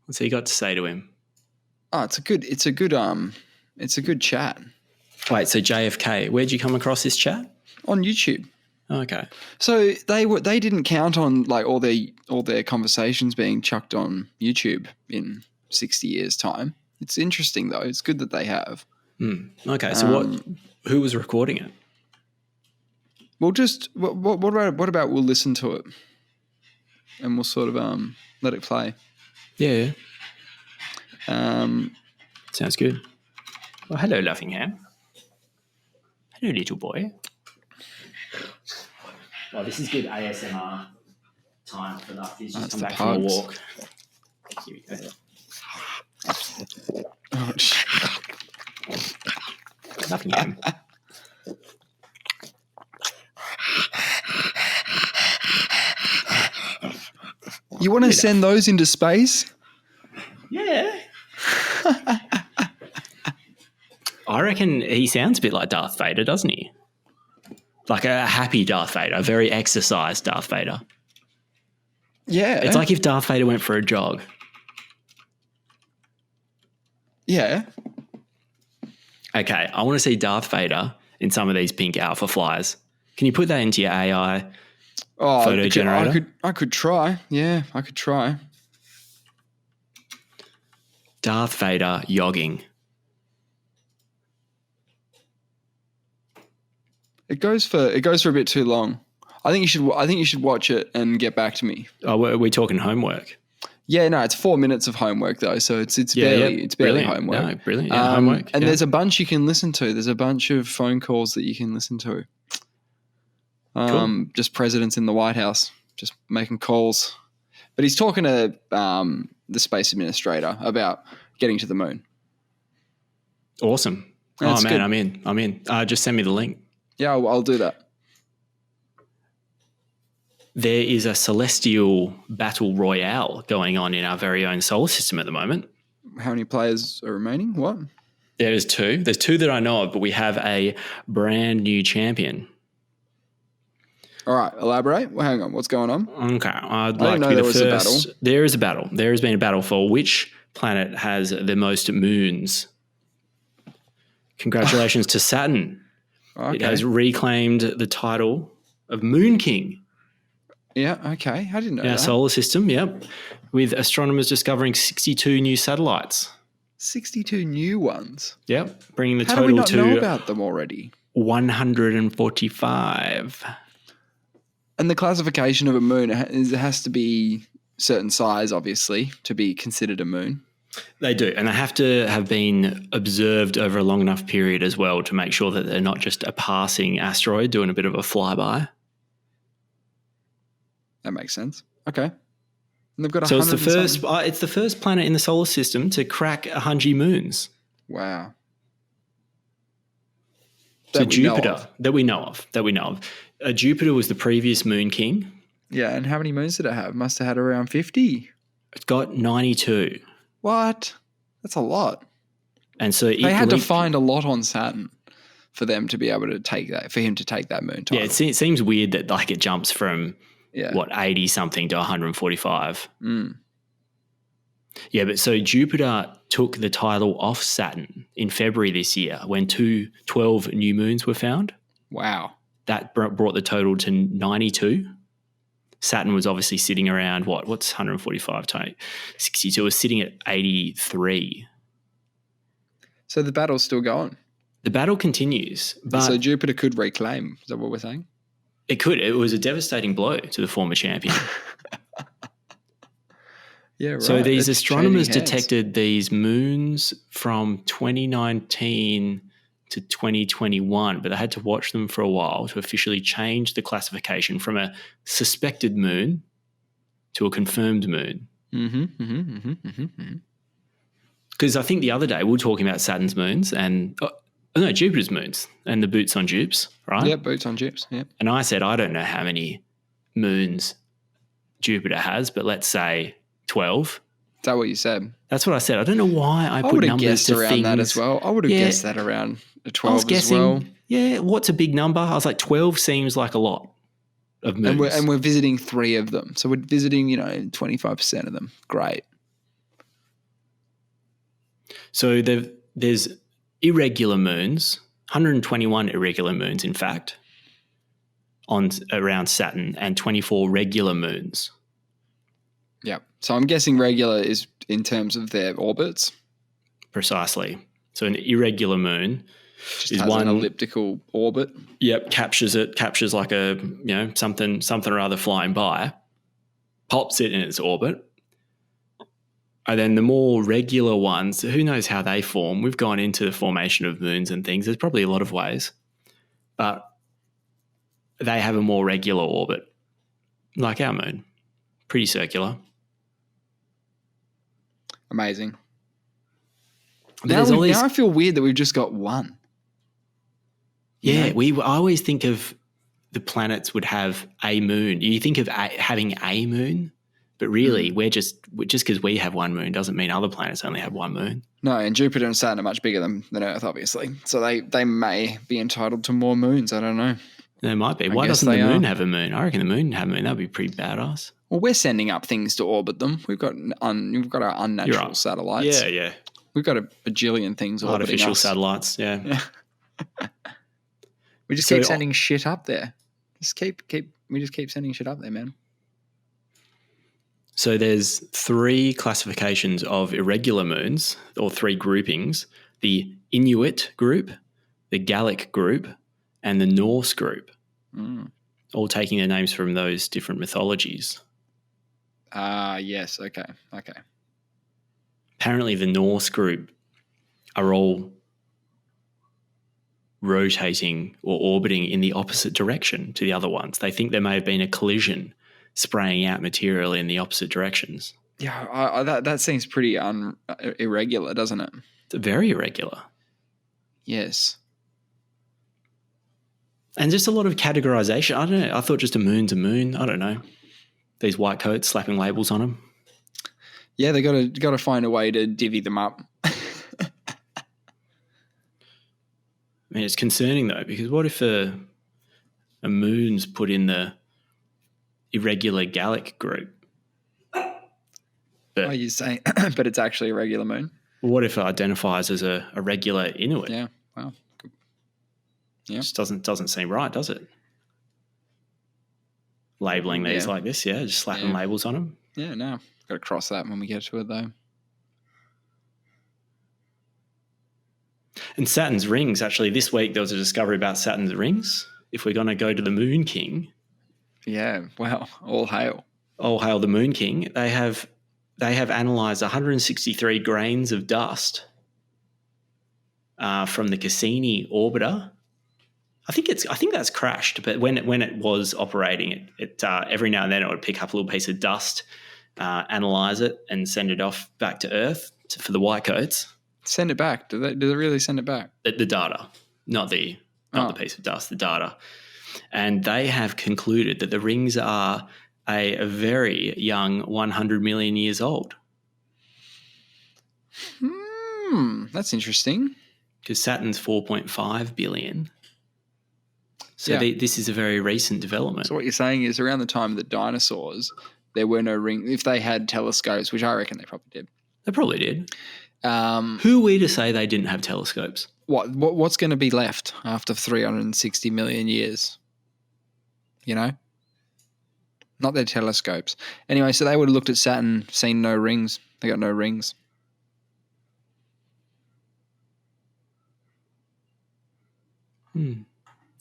got to say to him? Oh, it's a good chat. Wait, so JFK, where'd you come across this chat? On YouTube. Okay. So they didn't count on like all their conversations being chucked on YouTube in 60 years' time. It's interesting though. It's good that they have. Okay. So who was recording it? Well, just what about we'll listen to it and we'll sort of let it play. Yeah. Sounds good. Well, hello, Luffingham. Hello, little boy. Oh, this is good ASMR time for that. He's just come back from a walk. Here we go. Oh, Luffingham. You want to send those into space? Yeah. I reckon he sounds a bit like Darth Vader, doesn't he? Like a happy Darth Vader, a very exercised Darth Vader. Yeah. It's like if Darth Vader went for a jog. Yeah. Okay, I want to see Darth Vader in some of these pink Alphaflies. Can you put that into your AI photo generator? I could try. Yeah, I could try. Darth Vader yogging. It goes for a bit too long. I think you should watch it and get back to me. Oh, are we talking homework? Yeah, no, it's 4 minutes of homework though, so it's barely brilliant. homework. No, brilliant. Yeah, homework. And there's a bunch you can listen to. There's a bunch of phone calls that you can listen to. Cool. Just presidents in the White House just making calls. But he's talking to the space administrator about getting to the moon. Awesome. That's man, good. I'm in. Just send me the link. Yeah, I'll do that. There is a celestial battle royale going on in our very own solar system at the moment. How many players are remaining? What? There's two. There's two that I know of, but we have a brand new champion. All right, elaborate. Well, hang on. What's going on? Okay. I'd like to be the first. There is a battle. There has been a battle for which planet has the most moons. Congratulations to Saturn. Okay. It has reclaimed the title of Moon King. Yeah, okay. I didn't know Our that. solar system, yep. With astronomers discovering 62 new satellites. 62 new ones. Yep, bringing the How do we total not know to about them already? 145. And the classification of a moon, it has to be certain size, obviously, to be considered a moon. They do, and they have to have been observed over a long enough period as well to make sure that they're not just a passing asteroid doing a bit of a flyby. That makes sense. Okay. And they've got so it's the first planet in the solar system to crack 100 moons. Wow. So Jupiter, that we know of. Jupiter was the previous moon king. Yeah, and how many moons did it have? Must have had around 50. It's got 92. What? That's a lot. And so they had to find a lot on Saturn for them to be able to take that, for him to take that moon title. Yeah, it seems weird that like it jumps from 80 something to 145. Yeah, but so Jupiter took the title off Saturn in February this year when 12 new moons were found. Wow. That brought the total to 92. Saturn was obviously sitting around, what's 145 times 62, was sitting at 83. So the battle's still going? The battle continues. But so Jupiter could reclaim, is that what we're saying? It could. It was a devastating blow to the former champion. Yeah, right. So these astronomers detected these moons from 2019 to 2021, but they had to watch them for a while to officially change the classification from a suspected moon to a confirmed moon. Because I think the other day we were talking about Saturn's moons and Jupiter's moons and the boots on dupes, right? Yeah, boots on dupes. Yeah. And I said I don't know how many moons Jupiter has, but let's say 12. Is that what you said? That's what I said. I don't know why I put numbers to around things. that as well. I would have guessed that around 12 as well. Yeah, what's a big number? I was like, 12 seems like a lot of moons. And we're visiting 3 of them. So we're visiting, 25% of them. Great. So there's irregular moons, 121 irregular moons, in fact, around Saturn, and 24 regular moons. Yeah. So I'm guessing regular is in terms of their orbits. Precisely. So an irregular moon just has an elliptical orbit. Yep, captures like a something or other flying by, pops it in its orbit. And then the more regular ones, who knows how they form? We've gone into the formation of moons and things. There's probably a lot of ways, but they have a more regular orbit, like our moon, pretty circular. Amazing. Now I feel weird that we've just got one. Yeah, I always think of the planets would have a moon. You think of having a moon, but really we're just because we have one moon doesn't mean other planets only have one moon. No, and Jupiter and Saturn are much bigger than Earth, obviously. So they may be entitled to more moons. I don't know. There might be. Why doesn't the moon have a moon? I reckon the moon have a moon. That would be pretty badass. Well, we're sending up things to orbit them. We've got our unnatural satellites. Yeah. We've got a bajillion things orbiting artificial us. Satellites, yeah. We just keep sending shit up there. We just keep sending shit up there, man. So there's 3 classifications of irregular moons, or 3 groupings: the Inuit group, the Gallic group, and the Norse group, all taking their names from those different mythologies. Yes, okay. Apparently the Norse group are all rotating or orbiting in the opposite direction to the other ones. They think there may have been a collision spraying out material in the opposite directions. Yeah, that seems pretty irregular, doesn't it? It's very irregular. Yes. And just a lot of categorization. I don't know. I thought just a moon's a moon. I don't know. These white coats slapping labels on them. Yeah, they got to find a way to divvy them up. I mean, it's concerning though, because what if a moon's put in the irregular Gallic group? But you saying, but it's actually a regular moon. What if it identifies as a regular Inuit? Yeah. Wow. Yeah. Just doesn't seem right, does it? Labeling these like this, just slapping labels on them. Yeah, no. Got to cross that when we get to it, though. And Saturn's rings, actually, this week there was a discovery about Saturn's rings. If we're going to go to the Moon King. Yeah, wow, all hail. All hail the Moon King. They have analysed 163 grains of dust from the Cassini orbiter. I think that's crashed, but when it was operating, it every now and then it would pick up a little piece of dust, analyse it, and send it off back to Earth for the white coats. Send it back. Do they really send it back? The data, not the piece of dust, the data. And they have concluded that the rings are a very young 100 million years old. That's interesting. Because Saturn's 4.5 billion. So this is a very recent development. So what you're saying is around the time of the dinosaurs, there were no rings. If they had telescopes, which I reckon they probably did. They probably did. Who are we to say they didn't have telescopes? What's going to be left after 360 million years? You know? Not their telescopes. Anyway, so they would have looked at Saturn, seen no rings. They got no rings.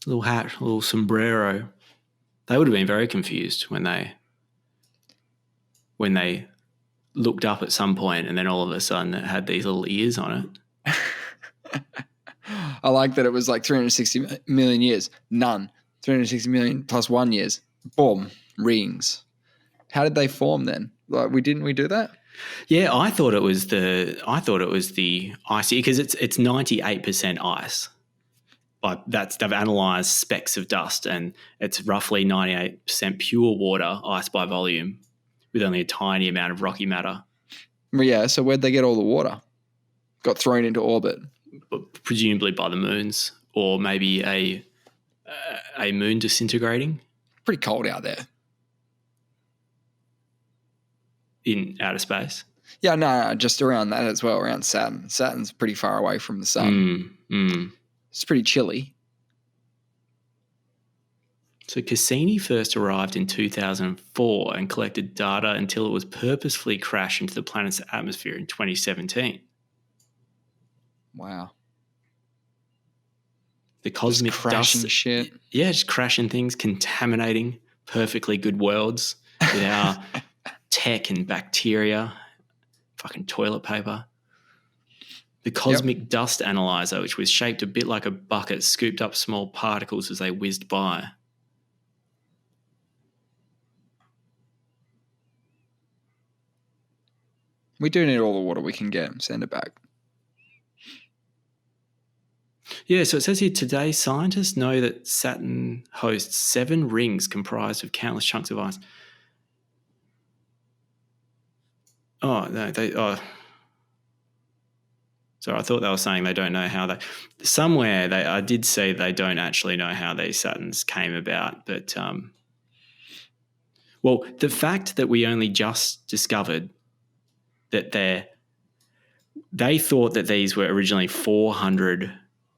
Little hat, little sombrero. They would have been very confused when they looked up at some point and then all of a sudden it had these little ears on it. I like that it was like 360 million years. None. 360 million plus 1 years. Boom. Rings. How did they form then? Like we do that? Yeah, I thought it was the icy because it's 98% ice. Like they've analysed specks of dust and it's roughly 98% pure water, ice by volume, with only a tiny amount of rocky matter. Well, yeah, so where'd they get all the water? Got thrown into orbit? But presumably by the moons or maybe a moon disintegrating. Pretty cold out there. In outer space? Yeah, no, just around that as well, around Saturn. Saturn's pretty far away from the sun. It's pretty chilly. So Cassini first arrived in 2004 and collected data until it was purposefully crashed into the planet's atmosphere in 2017. Wow. The cosmic just crashing dust, shit. Yeah, just crashing things, contaminating perfectly good worlds with our tech and bacteria, fucking toilet paper. The cosmic dust analyzer, which was shaped a bit like a bucket, scooped up small particles as they whizzed by. We do need all the water we can get. Send it back. Yeah, so it says here, today scientists know that Saturn hosts 7 rings comprised of countless chunks of ice. Oh, no, So I thought they were saying they don't know how they... Somewhere I did see they don't actually know how these Saturns came about. But, well, the fact that we only just discovered that they thought that these were originally 400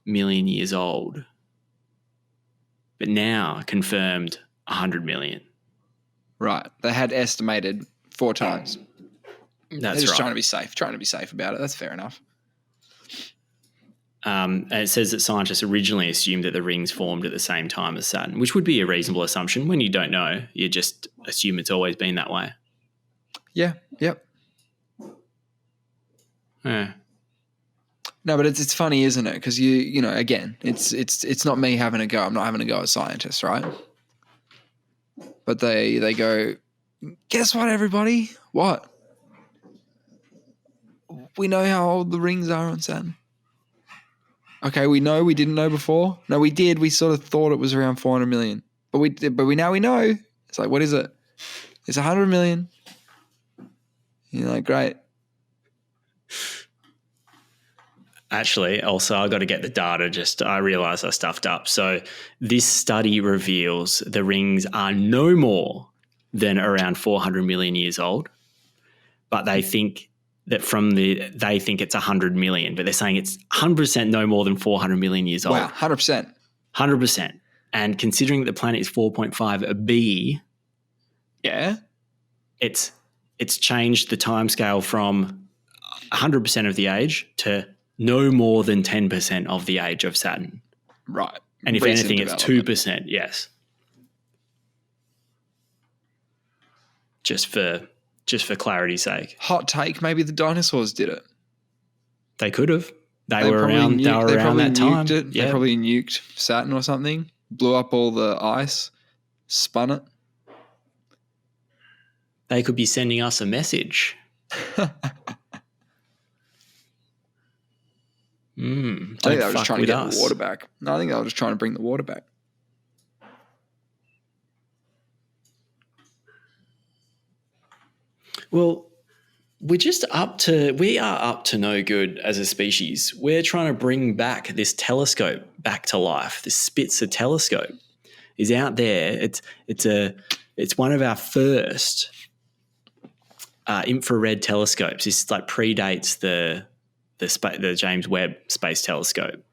million years old, but now confirmed 100 million. Right. They had estimated 4 times. They're just right. trying to be safe about it. That's fair enough. And it says that scientists originally assumed that the rings formed at the same time as Saturn, which would be a reasonable assumption. When you don't know, you just assume it's always been that way. Yeah. Yep. Yeah. No, but it's funny, isn't it? Because you know, again, it's not me having a go. I'm not having a go at scientists, right? But they go, guess what, everybody? What? We know how old the rings are on Saturn. Okay, we know. We didn't know before. No, we did. We sort of thought it was around 400 million, but we now we know. It's like, what is it? It's 100 million. You're like, great. Actually, also, I got to get the data. I realised I stuffed up. So this study reveals the rings are no more than around 400 million years old, but they think that they think it's 100 million, but they're saying it's 100% no more than 400 million years old. Wow, 100%. 100%. And considering that the planet is 4.5 B, yeah, it's changed the timescale from 100% of the age to no more than 10% of the age of Saturn. Right. And if Recent anything, it's development. 2%, yes. Just for clarity's sake. Hot take, maybe the dinosaurs did it. They could have. They were around that time. It. Yeah. They probably nuked Saturn or something, blew up all the ice, spun it. They could be sending us a message. I think they were just trying to get the water back. No, I think they were just trying to bring the water back. Well, we are up to no good as a species. We're trying to bring back this telescope back to life. This Spitzer telescope is out there. It's one of our first infrared telescopes. This predates the James Webb Space Telescope.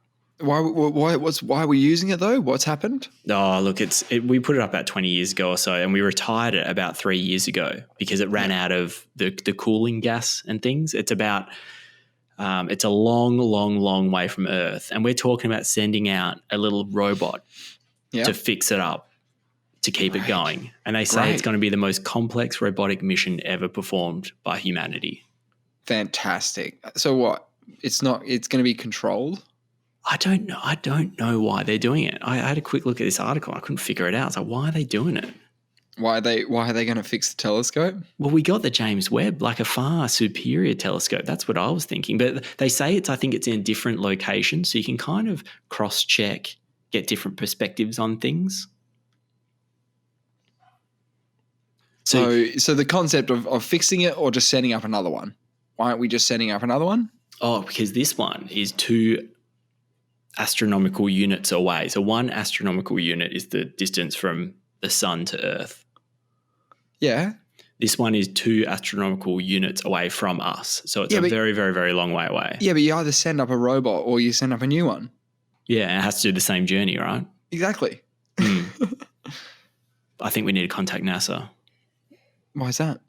Why are we using it though? What's happened? Oh, look, we put it up about 20 years ago or so, and we retired it about 3 years ago because it ran out of the cooling gas and things. It's about it's a long way from Earth, and we're talking about sending out a little robot to fix it up, to keep it going. And they say it's going to be the most complex robotic mission ever performed by humanity. Fantastic. So what? It's going to be controlled? I don't know. I don't know why they're doing it. I had a quick look at this article. I couldn't figure it out. I was like, why are they doing it? Why are they going to fix the telescope? Well, we got the James Webb, like a far superior telescope. That's what I was thinking. But they say I think it's in different locations, so you can kind of cross-check, get different perspectives on things. So the concept of fixing it or just setting up another one? Why aren't we just setting up another one? Oh, because this one is 2 astronomical units away. So 1 astronomical unit is the distance from the sun to Earth. Yeah. This one is 2 astronomical units away from us. So it's a very, very, very long way away. Yeah, but you either send up a robot or you send up a new one. Yeah, and it has to do the same journey, right? Exactly. I think we need to contact NASA. Why is that?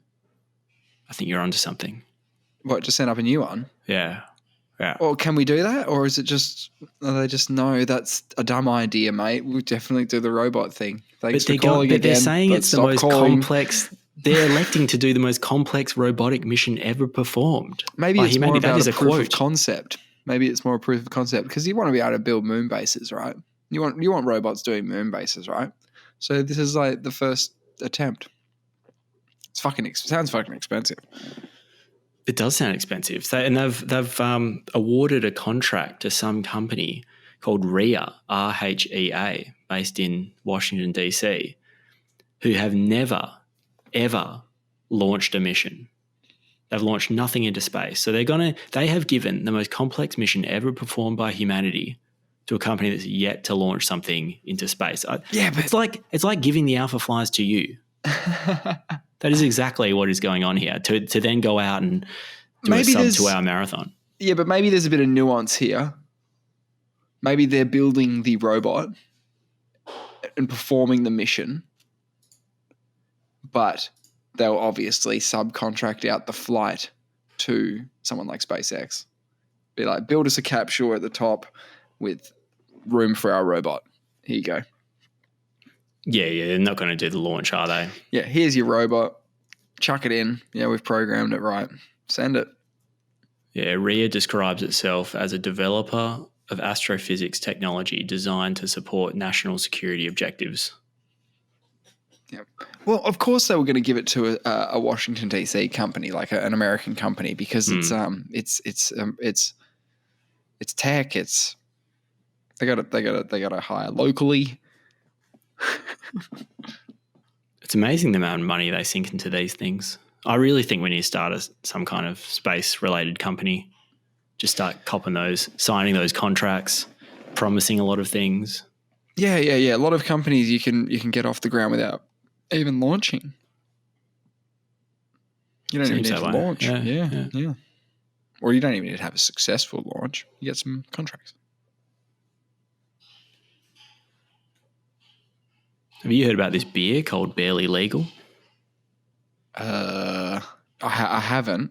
I think you're onto something. What, just send up a new one? Yeah. Yeah. Or can we do that? Or is it just, they just know that's a dumb idea, mate? We'll definitely do the robot thing. Thanks for calling again. But they're saying it's the most complex. They're electing to do the most complex robotic mission ever performed. Maybe it's more about a proof of concept. Maybe it's more a proof of concept because you want to be able to build moon bases, right? You want robots doing moon bases, right? So this is like the first attempt. Sounds fucking expensive. It does sound expensive. They've awarded a contract to some company called RHEA, RHEA, based in Washington, D.C., who have never, ever launched a mission. They've launched nothing into space. So they have given the most complex mission ever performed by humanity to a company that's yet to launch something into space. But it's like giving the Alphaflies to you. That is exactly what is going on here, to then go out and do a sub-2-hour marathon. Yeah, but maybe there's a bit of nuance here. Maybe they're building the robot and performing the mission, but they'll obviously subcontract out the flight to someone like SpaceX. Be like, build us a capsule at the top with room for our robot. Here you go. Yeah, they're not going to do the launch, are they? Yeah, here's your robot. Chuck it in. Yeah, we've programmed it right. Send it. Yeah, RHEA describes itself as a developer of astrophysics technology designed to support national security objectives. Yeah. Well, of course they were going to give it to a Washington D.C. company, like an American company, because it's tech. They got to hire locally. It's amazing the amount of money they sink into these things. I really think we need to start some kind of space-related company. Just start signing those contracts, promising a lot of things. Yeah. A lot of companies you can get off the ground without even launching. You don't even need to launch. Yeah. Or you don't even need to have a successful launch. You get some contracts. Have you heard about this beer called Barley Legal? I haven't.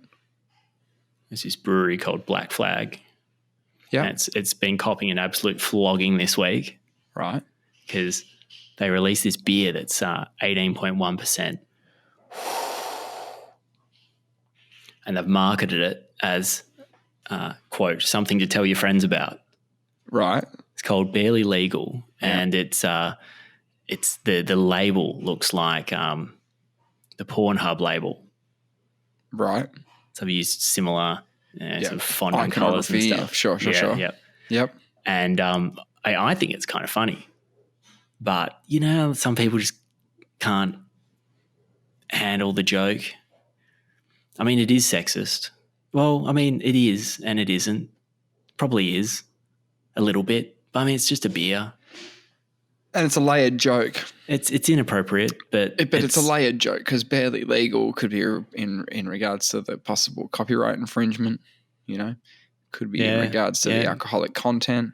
There's this brewery called Black Flag, Yeah. And it's been copping an absolute flogging this week Right. because they released this beer that's 18.1%. And they've marketed it as, quote, something to tell your friends about. Right. It's called Barley Legal, and it's the label looks like the Pornhub label. Right. So I've used similar sort of font and colours and Iconography, stuff. Sure. Yep. And I think it's kind of funny. But, some people just can't handle the joke. I mean, it is sexist. Well, I mean, it is and it isn't. Probably is a little bit. But, I mean, it's just a beer. And it's a layered joke. It's inappropriate, but it's a layered joke because Barely Legal could be in regards to the possible copyright infringement, could be in regards to the alcoholic content,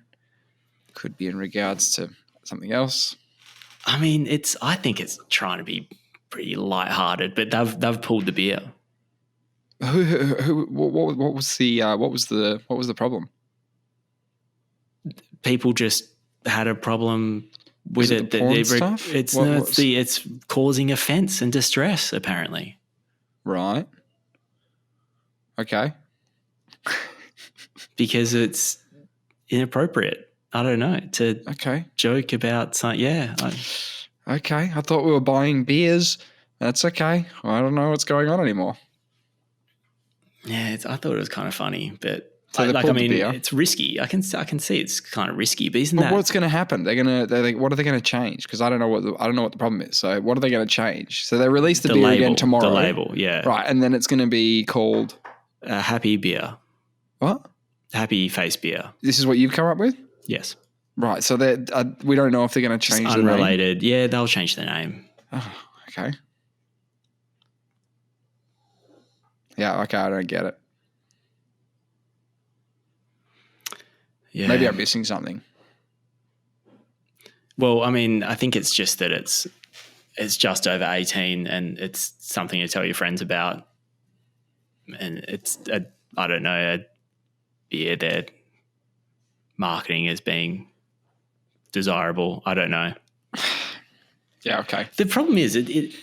could be in regards to something else. I mean, I think it's trying to be pretty lighthearted, but they've pulled the beer. What was the problem? People just had a problem with it. The porn stuff? It's causing offence and distress, apparently. Right. Okay. Because it's inappropriate. I don't know, to joke about something. Yeah. Okay. I thought we were buying beers. That's okay. I don't know what's going on anymore. Yeah, I thought it was kind of funny, but so it's risky. I can see it's kind of risky, but isn't that what's going to happen? What are they going to change? Because I don't know what the problem is. So what are they going to change? So they release the beer label, again tomorrow. The label, yeah, right, and then it's going to be called Happy Beer. What? Happy Face Beer. This is what you've come up with? Yes. Right. So we don't know if they're going to change the name. Unrelated. Yeah, they'll change the name. Oh, okay. Yeah. Okay. I don't get it. Yeah. Maybe I'm missing something. Well, I mean, I think it's just that it's just over 18 and it's something to tell your friends about. And it's, I don't know, a beer they're marketing as being desirable. I don't know. Yeah, okay. The problem is it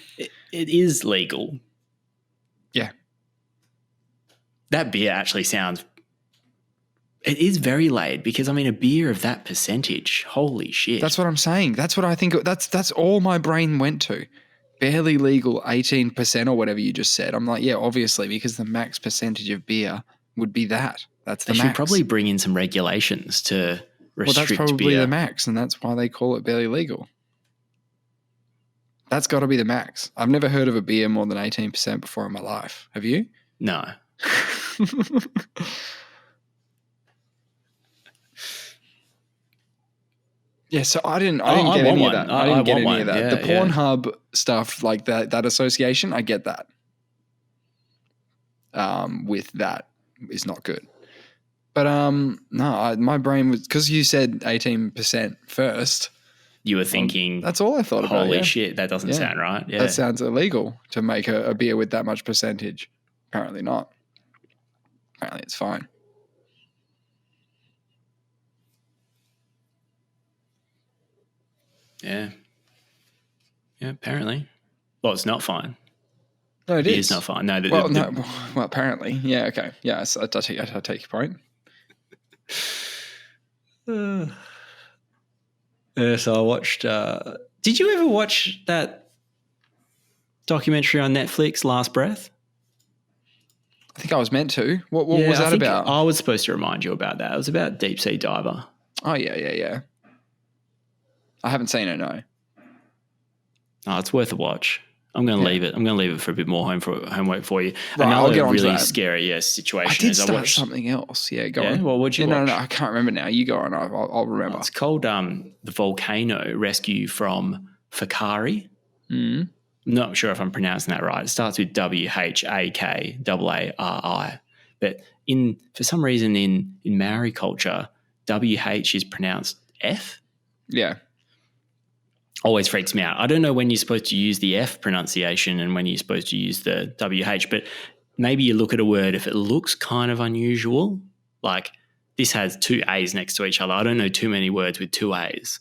is legal. Yeah. That beer actually sounds... It is very laid because, I mean, a beer of that percentage, holy shit. That's what I'm saying. That's what I think. That's all my brain went to. Barely legal 18% or whatever you just said. I'm like, yeah, obviously, because the max percentage of beer would be that. That's the max. They should probably bring in some regulations to restrict beer. Well, that's probably the max, and that's why they call it barely legal. That's got to be the max. I've never heard of a beer more than 18% before in my life. Have you? No. Yeah, so I didn't get any of that. I didn't get any of that. Yeah, the Pornhub stuff, like that association, I get that. With that is not good. But no, my brain was, because you said 18% first. You were thinking, that's all I thought about. Holy shit, that doesn't sound right. Yeah. That sounds illegal to make a beer with that much percentage. Apparently not. Apparently it's fine. Yeah. Yeah, apparently. Well, it's not fine. No, it is. It's not fine. No, well, apparently. Yeah, okay. Yeah, so I take your point. So I watched... did you ever watch that documentary on Netflix, Last Breath? I think I was meant to. What was that about? I was supposed to remind you about that. It was about deep sea diver. Oh, yeah. I haven't seen it, no. Oh, it's worth a watch. I'm going to leave it. I'm going to leave it for a bit more homework for you. Right, Another I'll get on really to that. Scary situation. I did start something else. Yeah, go on. Well, what'd you watch? No, I can't remember now. You go on. I'll remember. It's called the Volcano Rescue from Whakaari. Mm. I'm not sure if I'm pronouncing that right. It starts with WHAKAARI. But for some reason in Maori culture, WH is pronounced F. Yeah. Always freaks me out. I don't know when you're supposed to use the F pronunciation and when you're supposed to use the WH, but maybe you look at a word, if it looks kind of unusual, like this has two A's next to each other. I don't know too many words with two A's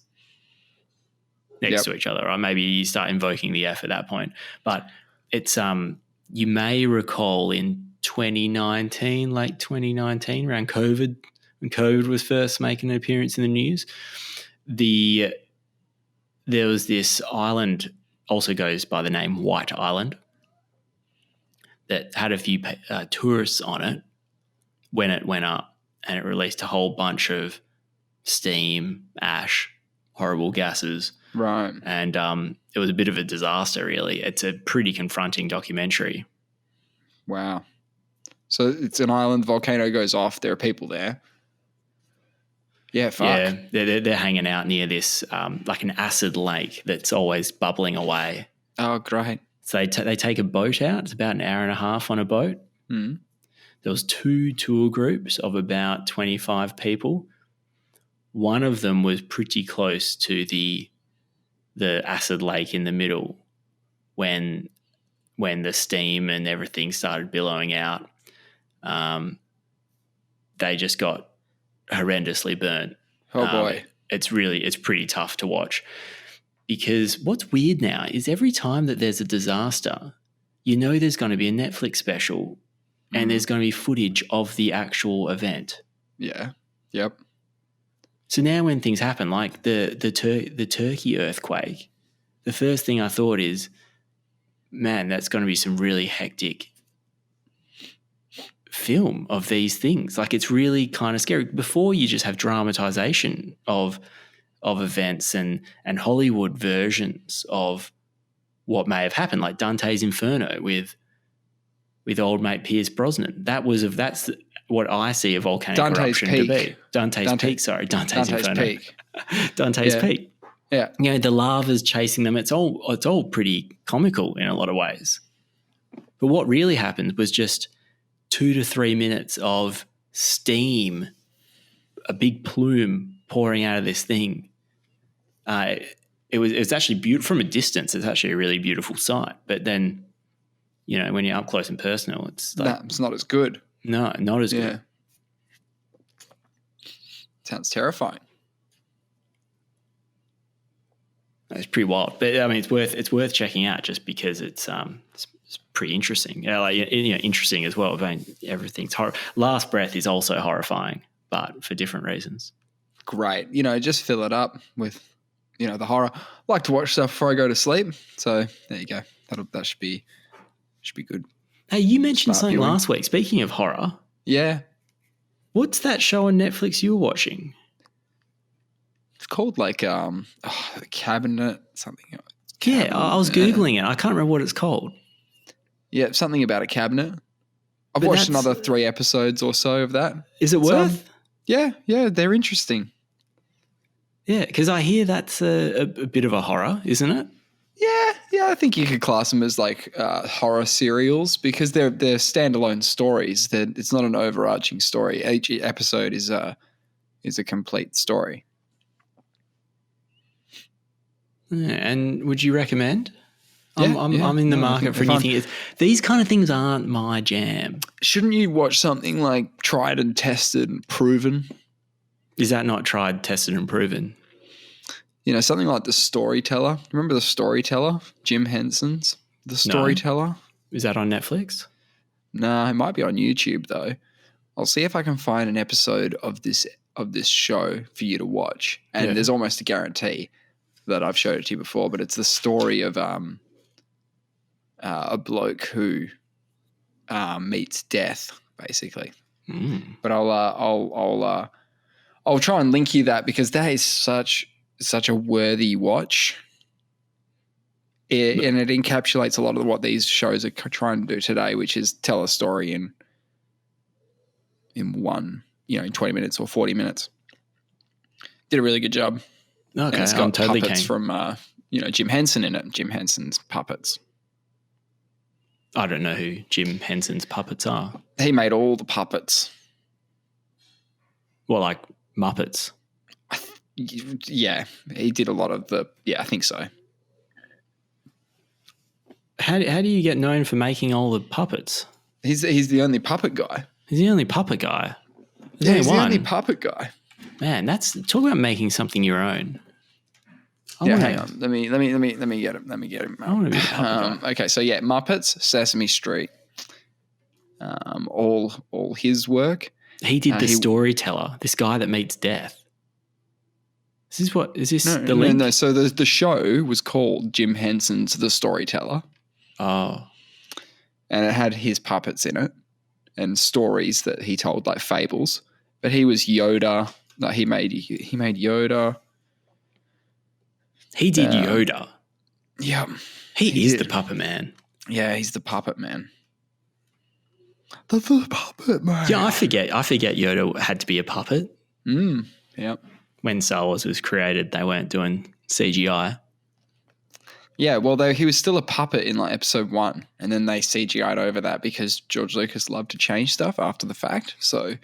next to each other. Or maybe you start invoking the F at that point. But it's you may recall in 2019, late 2019, around COVID, when COVID was first making an appearance in the news, there was this island, also goes by the name White Island, that had a few tourists on it when it went up, and it released a whole bunch of steam, ash, horrible gases. Right. And it was a bit of a disaster, really. It's a pretty confronting documentary. Wow. So it's an island, volcano goes off, there are people there. Yeah, fuck. Yeah, they're hanging out near this, like an acid lake that's always bubbling away. Oh, great. So they take a boat out. It's about an hour and a half on a boat. Mm. There was 2 tour groups of about 25 people. One of them was pretty close to the acid lake in the middle when the steam and everything started billowing out. They just got horrendously burnt. Oh boy. It's pretty tough to watch, because what's weird now is every time that there's a disaster, there's going to be a Netflix special and there's going to be footage of the actual event. Yeah. Yep. So now when things happen, like the Turkey earthquake, the first thing I thought is, man, that's going to be some really hectic film of these things. Like, it's really kind of scary. Before, you just have dramatization of events and Hollywood versions of what may have happened, like Dante's Inferno with old mate Pierce Brosnan. That's what I see a volcanic eruption to be. Dante's Peak. Dante's Peak. Yeah. The lava's chasing them. It's all pretty comical in a lot of ways. But what really happened was just 2 to 3 minutes of steam, a big plume pouring out of this thing. It was actually beautiful from a distance. It's actually a really beautiful sight. But then, when you're up close and personal, it's like, it's not as good. No, not as good. Sounds terrifying. It's pretty wild, but I mean, it's worth checking out just because it's pretty interesting. Interesting as well. I mean, everything's horror. Last Breath is also horrifying, but for different reasons. Great. Just fill it up with, the horror. I like to watch stuff before I go to sleep. So there you go. That should be good. Hey, you mentioned something last week. Speaking of horror. Yeah. What's that show on Netflix you were watching? It's called like Cabinet something. Cabinet. Yeah, I was Googling it. I can't remember what it's called. Yeah, something about a cabinet. I've watched another 3 episodes or so of that. Is it worth? Yeah, they're interesting. Yeah, because I hear that's a bit of a horror, isn't it? Yeah, I think you could class them as like horror serials because they're standalone stories. It's not an overarching story. Each episode is a complete story. Yeah, and would you recommend? Yeah, I'm in the market for anything. These kind of things aren't my jam. Shouldn't you watch something like tried and tested and proven? Is that not tried, tested, and proven? Something like The Storyteller. Remember The Storyteller? Jim Henson's The Storyteller. No. Is that on Netflix? No, it might be on YouTube though. I'll see if I can find an episode of this show for you to watch. And there's almost a guarantee that I've showed it to you before, but it's the story of a bloke who meets death, basically. Mm. But I'll try and link you that because that is such a worthy watch. And it encapsulates a lot of what these shows are trying to do today, which is tell a story in one, in 20 minutes or 40 minutes. Did a really good job. Okay, and it's got I'm totally puppets keen. From Jim Henson in it. Jim Henson's puppets. I don't know who Jim Henson's puppets are. He made all the puppets. Well, like Muppets. Yeah, he did a lot of the. Yeah, I think so. How do you get known for making all the puppets? He's the only puppet guy. He's the only puppet guy. Yeah, he's the one. only puppet guy. Man, that's talk about making something your own. Hang on. Let me get him. I want to be the puppet guy. Okay, so yeah, Muppets, Sesame Street, all his work. He did the storyteller, this guy that meets death. Is this the link? No. So the show was called Jim Henson's The Storyteller. Oh. And it had his puppets in it and stories that he told, like fables. But he was Yoda. Like he made Yoda. He did Yoda. Yeah. He is the puppet man. Yeah, he's the puppet man. The puppet man. Yeah, I forget Yoda had to be a puppet. Yeah. When Star Wars was created, they weren't doing CGI. Yeah, well, he was still a puppet in like episode 1, and then they CGI'd over that because George Lucas loved to change stuff after the fact. So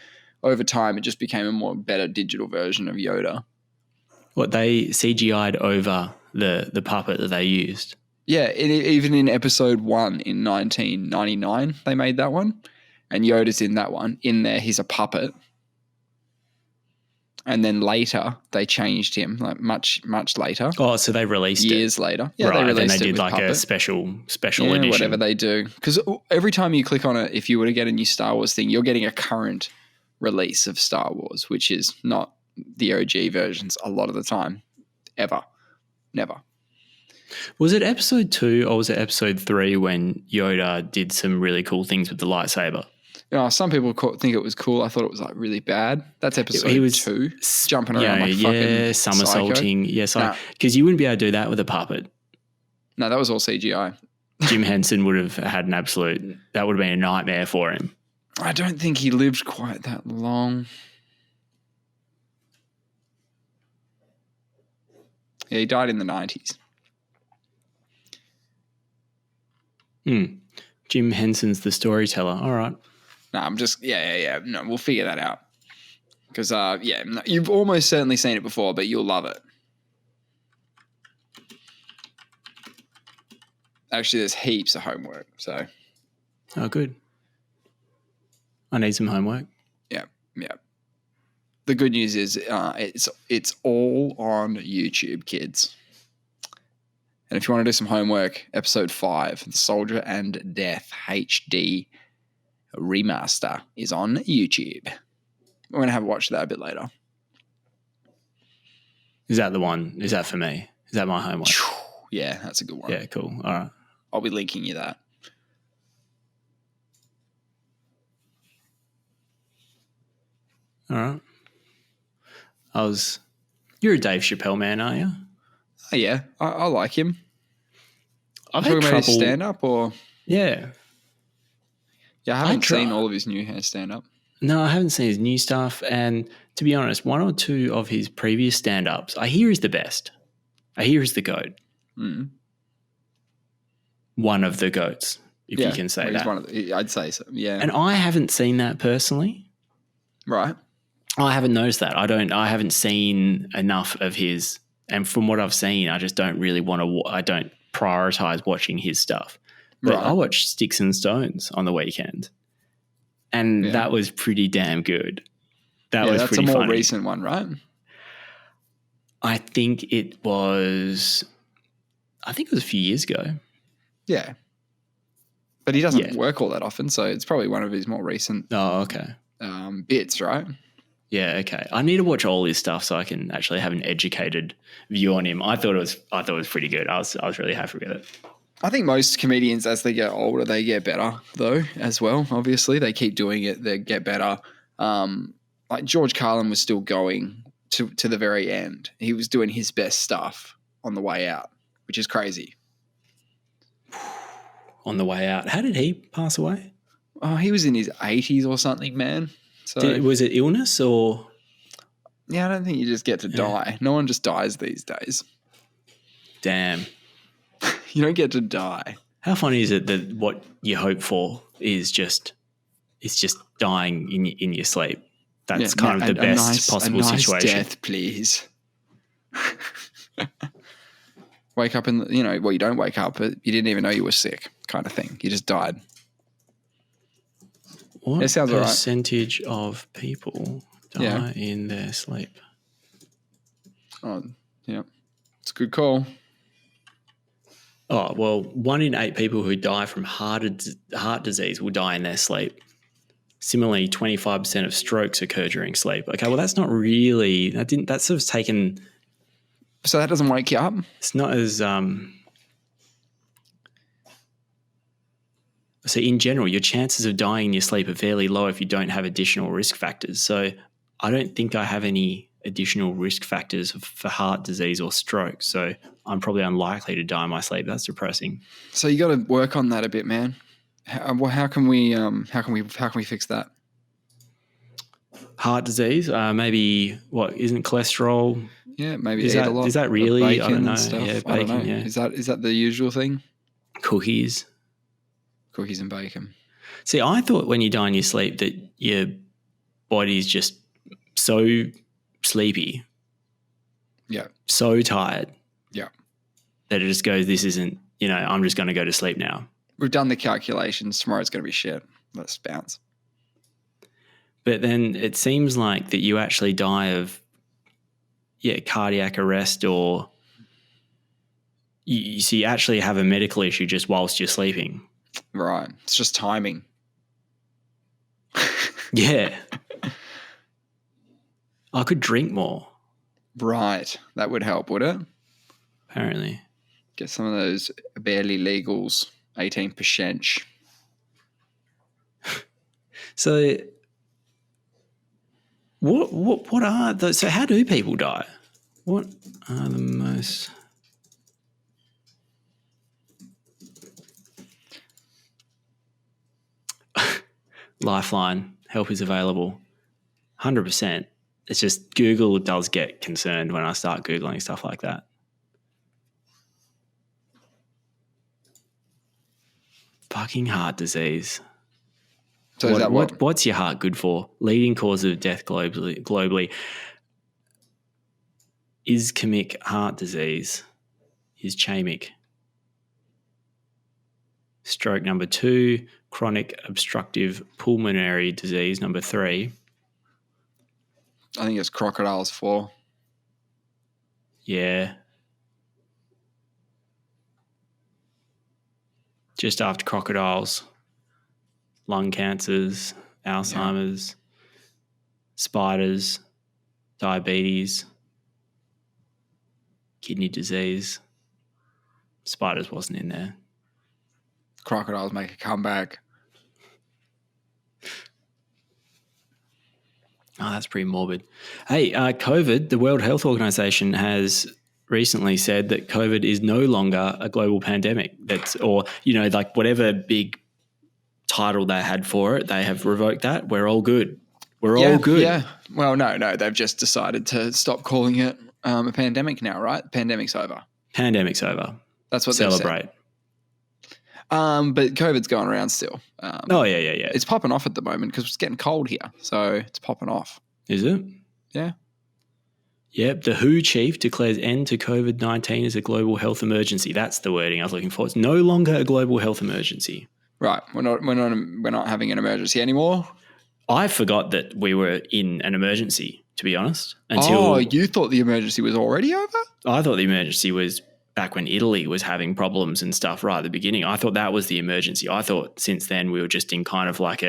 over time, it just became a better digital version of Yoda. What, they CGI'd over the puppet that they used? Yeah, even in episode 1 in 1999, they made that one, and Yoda's in that one. In there, he's a puppet. And then later, they changed him, like much later. Oh, so they released years it. later. Yeah, right, they released then they it did with like puppet. a special edition. Whatever they do. Because every time you click on it, if you were to get a new Star Wars thing, you're getting a current release of Star Wars, which is not the OG versions a lot of the time. Ever. Never. Was it episode 2 or was it episode 3 when Yoda did some really cool things with the lightsaber? Some people think it was cool. I thought it was like really bad. That's episode 2. Jumping around like fucking somersaulting. Yes, because you wouldn't be able to do that with a puppet. No, that was all CGI. Jim Henson would have had that would have been a nightmare for him. I don't think he lived quite that long. Yeah, he died in the 90s. Jim Henson's The Storyteller. All right. No, I'm just, yeah. No, we'll figure that out. Because, you've almost certainly seen it before, but you'll love it. Actually, there's heaps of homework, so. Oh, good. I need some homework. Yeah. The good news is it's all on YouTube, kids. And if you want to do some homework, episode 5, The Soldier and Death HD Remaster is on YouTube. We're going to have a watch that a bit later. Is that the one? Is that for me? Is that my homework? Yeah, that's a good one. Yeah, cool. All right. I'll be linking you that. All right. You're a Dave Chapelle man, are you? Oh, yeah, I like him. I've had trouble. About his stand-up or? Yeah. Yeah, I haven't seen all of his new stand-up. No, I haven't seen his new stuff. And to be honest, 1 or 2 of his previous stand-ups, I hear is the best. I hear is the GOAT. One of the GOATs, if you can say that. I'd say so, yeah. And I haven't seen that personally. Right. I haven't noticed that. I haven't seen enough of his. And from what I've seen, I just don't really want to. I don't prioritize watching his stuff. But I watched Sticks and Stones on the weekend, and that was pretty damn good. That was pretty funny. That's a more recent one, right? I think it was a few years ago. Yeah. But he doesn't work all that often, so it's probably one of his more recent bits, right? Yeah, okay. I need to watch all his stuff so I can actually have an educated view on him. I thought it was pretty good. I was really happy with it. I think most comedians, as they get older, they get better, though, as well. Obviously, they keep doing it. They get better. Like George Carlin was still going to the very end. He was doing his best stuff on the way out, which is crazy. On the way out. How did he pass away? Oh, he was in his 80s or something, man. So was it illness or? Yeah, I don't think you just get to die. No one just dies these days. Damn. You don't get to die. How funny is it that what you hope for is just dying in your sleep? That's kind of the best possible situation. Death, please. Wake up you don't wake up, but you didn't even know you were sick, kind of thing. You just died. What It sounds all right. percentage of people die in their sleep? Oh, yeah. It's a good call. Oh, well, 1 in 8 people who die from heart disease will die in their sleep. Similarly, 25% of strokes occur during sleep. Okay, well, that's not really – that sort of taken – So that doesn't wake you up? it's not as so in general, your chances of dying in your sleep are fairly low if you don't have additional risk factors. So I don't think I have any additional risk factors for heart disease or stroke. So I'm probably unlikely to die in my sleep. That's depressing. So you got to work on that a bit, man. How can we fix that? Heart disease, maybe what isn't cholesterol? Yeah, maybe is eat that a lot. Is that really? Bacon I don't know. And stuff. Yeah, bacon. I don't know. Yeah. Is that the usual thing? Cookies and bacon. See, I thought when you die in your sleep that your body's just so sleepy. Yeah. So tired. Yeah. That it just goes, this isn't, I'm just going to go to sleep now. We've done the calculations. Tomorrow's going to be shit. Let's bounce. But then it seems like that you actually die of, cardiac arrest or you actually have a medical issue just whilst you're sleeping. Right. It's just timing. Yeah. I could drink more. Right. That would help, would it? Apparently. Get some of those Barley Legals, 18%. So what are those? So how do people die? What are the most... Lifeline, help is available. 100%. It's just Google does get concerned when I start Googling stuff like that. Fucking heart disease. So is that what's your heart good for? Leading cause of death globally. Ischemic heart disease. Ischemic. Stroke number 2. Chronic obstructive pulmonary disease number 3. I think it's crocodiles 4. Yeah. Just after crocodiles, lung cancers, Alzheimer's, spiders, diabetes, kidney disease. Spiders wasn't in there. Crocodiles make a comeback. Oh, that's pretty morbid. Hey, COVID, the World Health Organization has recently said that COVID is no longer a global pandemic. Like whatever big title they had for it, they have revoked that. We're all good. All good. Yeah. Well, no, they've just decided to stop calling it a pandemic now, right? Pandemic's over. Pandemic's over. That's what Celebrate. They've said. But COVID's going around still. Yeah. It's popping off at the moment because it's getting cold here, so it's popping off. Is it? Yeah. Yep. The WHO chief declares end to COVID-19 as a global health emergency. That's the wording I was looking for. It's no longer a global health emergency. Right. We're not having an emergency anymore. I forgot that we were in an emergency, to be honest. You thought the emergency was already over? I thought the emergency was back when Italy was having problems and stuff right at the beginning. I thought that was the emergency. I thought since then we were just in kind of like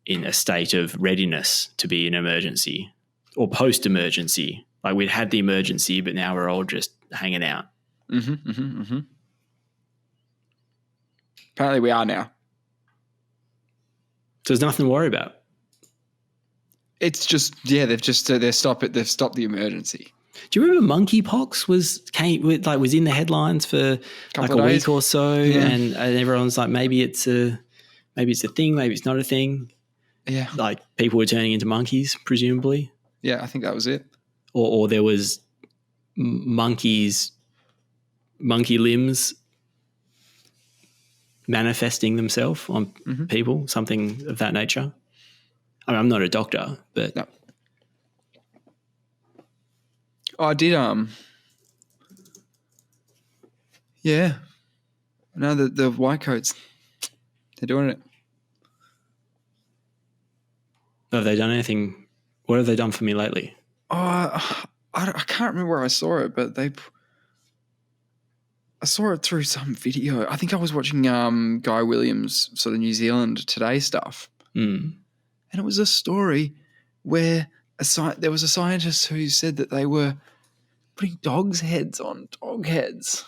in a state of readiness to be an emergency or post-emergency. Like we'd had the emergency, but now we're all just hanging out. Apparently we are now. So there's nothing to worry about. It's just, they've stopped it. They've stopped the emergency. Do you remember monkeypox was in the headlines for like a week or so, and everyone's like, maybe it's a thing, maybe it's not a thing. Yeah, like people were turning into monkeys, presumably. Yeah, I think that was it. Or there was monkey limbs manifesting themselves on people, something of that nature. I mean, I'm not a doctor, but no. I did. Yeah. No, the white coats, they're doing it. Have they done anything? What have they done for me lately? I can't remember where I saw it, but I saw it through some video. I think I was watching Guy Williams' sort of New Zealand Today stuff. Mm. And it was a story where there was a scientist who said that they were putting dogs' heads on dog heads.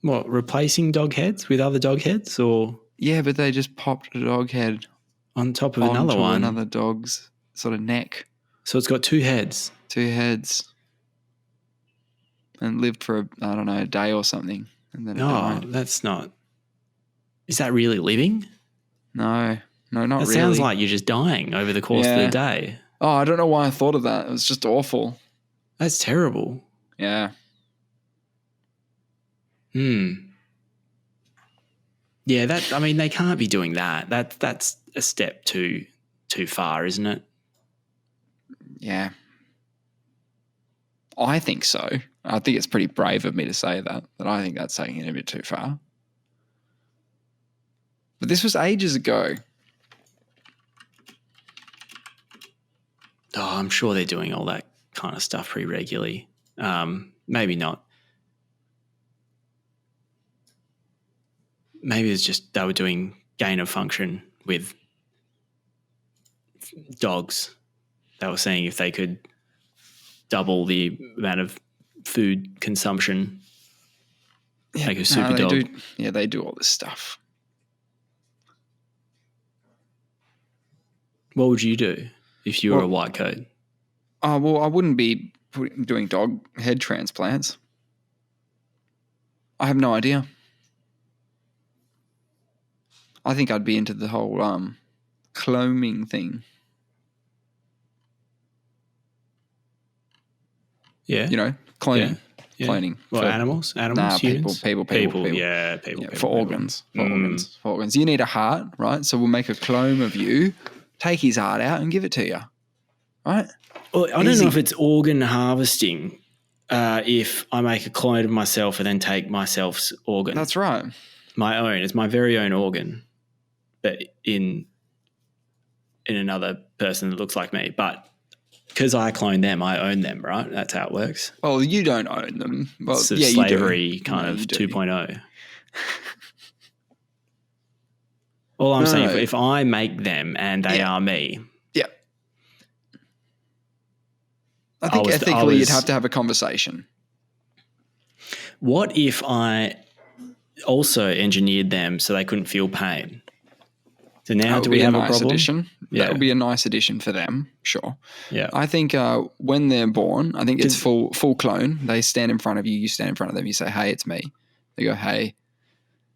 What, replacing dog heads with other dog heads, or? Yeah, but they just popped a dog head on top of another one. Another dog's sort of neck. So it's got two heads. Two heads. And lived for, a day or something. And then it died. That's not. Is that really living? No, not really. It sounds like you're just dying over the course of the day. Oh, I don't know why I thought of that. It was just awful. That's terrible. Yeah. Yeah, they can't be doing that. That's a step too far, isn't it? Yeah. I think so. I think it's pretty brave of me to say that I think that's taking it a bit too far. But this was ages ago. Oh, I'm sure they're doing all that kind of stuff pretty regularly. Maybe not. Maybe it's just they were doing gain of function with dogs. They were seeing if they could double the amount of food consumption. Yeah, like a super dog. They do all this stuff. What would you do if you were a white coat? Oh, well, I wouldn't be doing dog head transplants. I have no idea. I think I'd be into the whole cloning thing. Yeah. Cloning. Yeah. Cloning. Well, animals? Nah, humans? People. Yeah, people. For organs. For organs. You need a heart, right? So we'll make a clone of you, take his heart out and give it to you. Right? Well, I don't know if it's organ harvesting if I make a clone of myself and then take myself's organ. That's right. My own. It's my very own organ, but in another person that looks like me. But because I clone them, I own them, right? That's how it works. Well, you don't own them. Well, it's slavery kind of 2.0. All I'm saying, if I make them and they are me. Yeah. I think ethically you'd have to have a conversation. What if I also engineered them so they couldn't feel pain? So now do we have a problem? Addition. Yeah. That would be a nice addition for them, sure. Yeah. I think when they're born, I think it's full clone. They stand in front of you, you stand in front of them, you say, "Hey, it's me." They go, "Hey,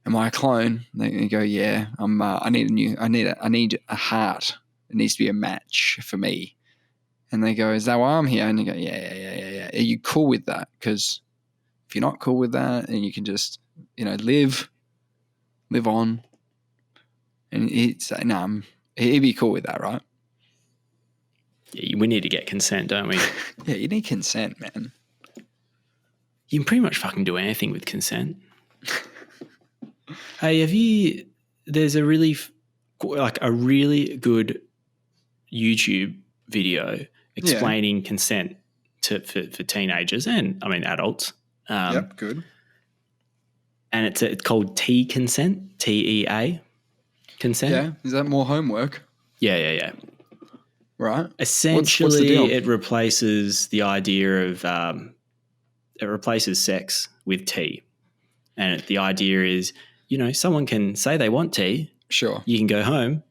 am I a clone?" They go, "Yeah, I need a heart. It needs to be a match for me." And they go, "Is that why I'm here?" And you go, Yeah. Are you cool with that? Because if you're not cool with that, then you can just, live on. And he'd say, "No, he'd be cool with that, right?" Yeah, we need to get consent, don't we? Yeah, you need consent, man. You can pretty much fucking do anything with consent. Hey, there's a really good YouTube video explaining consent for teenagers and, adults. Yep, good. And it's called T consent, TEA consent. Yeah, is that more homework? Yeah. Right. Essentially, what's the deal? It replaces the idea of it replaces sex with tea. And the idea is, someone can say they want tea. Sure. You can go home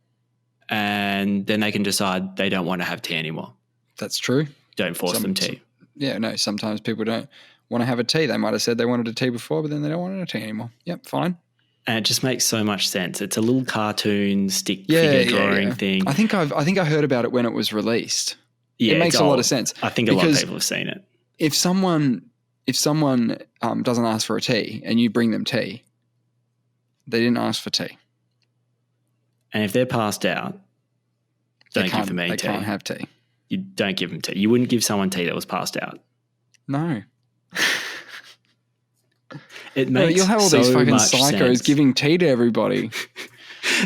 and then they can decide they don't want to have tea anymore. That's true. Don't force them tea. Yeah, no, sometimes people don't want to have a tea. They might have said they wanted a tea before, but then they don't want a tea anymore. Yep, fine. And it just makes so much sense. It's a little cartoon stick figure drawing thing. I think I heard about it when it was released. Yeah, it makes a lot of sense. I think a lot of people have seen it. If someone doesn't ask for a tea and you bring them tea, they didn't ask for tea. And if they're passed out, don't give them any tea. They can't have tea. You don't give them tea. You wouldn't give someone tea that was passed out. No. It makes you'll have all these fucking psychos sense. giving tea to everybody.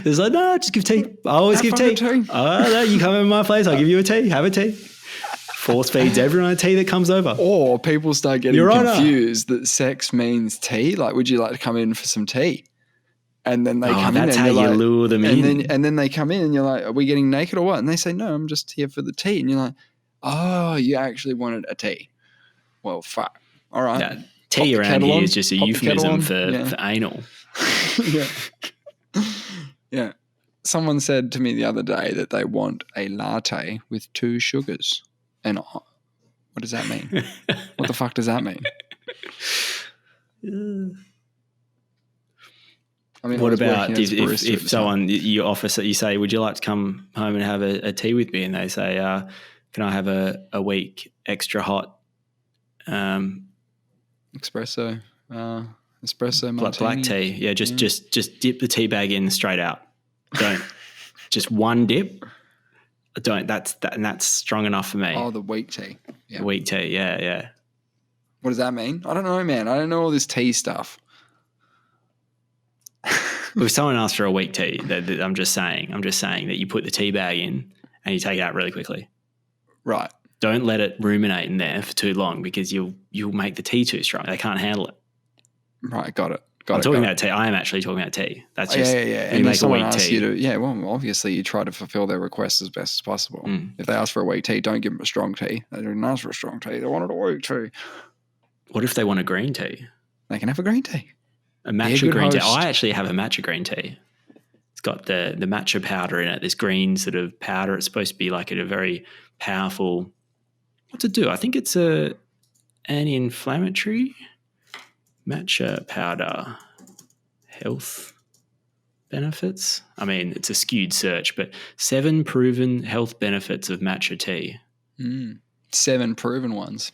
It's like, no, just give tea. I always give tea. Oh, no, you come over my place, I'll give you a tea. Have a tea. Force feeds everyone a tea that comes over. Or people start getting confused that sex means tea. Like, would you like to come in for some tea? And then they come in. That's how you lure them in. And then they come in and you're like, are we getting naked or what? And they say, no, I'm just here for the tea. And you're like, oh, you actually wanted a tea. Well, fuck. All right. Yeah, tea around here is just a euphemism for anal. Yeah. Yeah. Someone said to me the other day that they want a latte with 2 sugars. And what does that mean? What the fuck does that mean? I mean, what about if someone you offer, you say, would you like to come home and have a tea with me? And they say, can I have a week extra hot espresso martini? Black tea? Yeah, just dip the tea bag in straight out. Don't just one dip. Don't. That's strong enough for me. Oh, the weak tea. Yeah. Weak tea. Yeah. What does that mean? I don't know, man. I don't know all this tea stuff. If someone asks for a weak tea, I'm just saying that you put the tea bag in and you take it out really quickly. Right. Don't let it ruminate in there for too long because you'll make the tea too strong. They can't handle it. Right. Got it. I'm talking about tea. I am actually talking about tea. That's just yeah. And if make a someone weak asks tea. you to, well, obviously you try to fulfill their request as best as possible. If they ask for a weak tea, don't give them a strong tea. They didn't ask for a strong tea. They wanted a weak tea. What if they want a green tea? They can have a green tea. A matcha green tea. I actually have a matcha green tea. It's got the matcha powder in it. This green sort of powder. It's supposed to be like a very powerful. What's it do? I think it's a anti-inflammatory matcha powder. Health benefits. I mean, it's a skewed search, but 7 proven health benefits of matcha tea. 7 proven ones.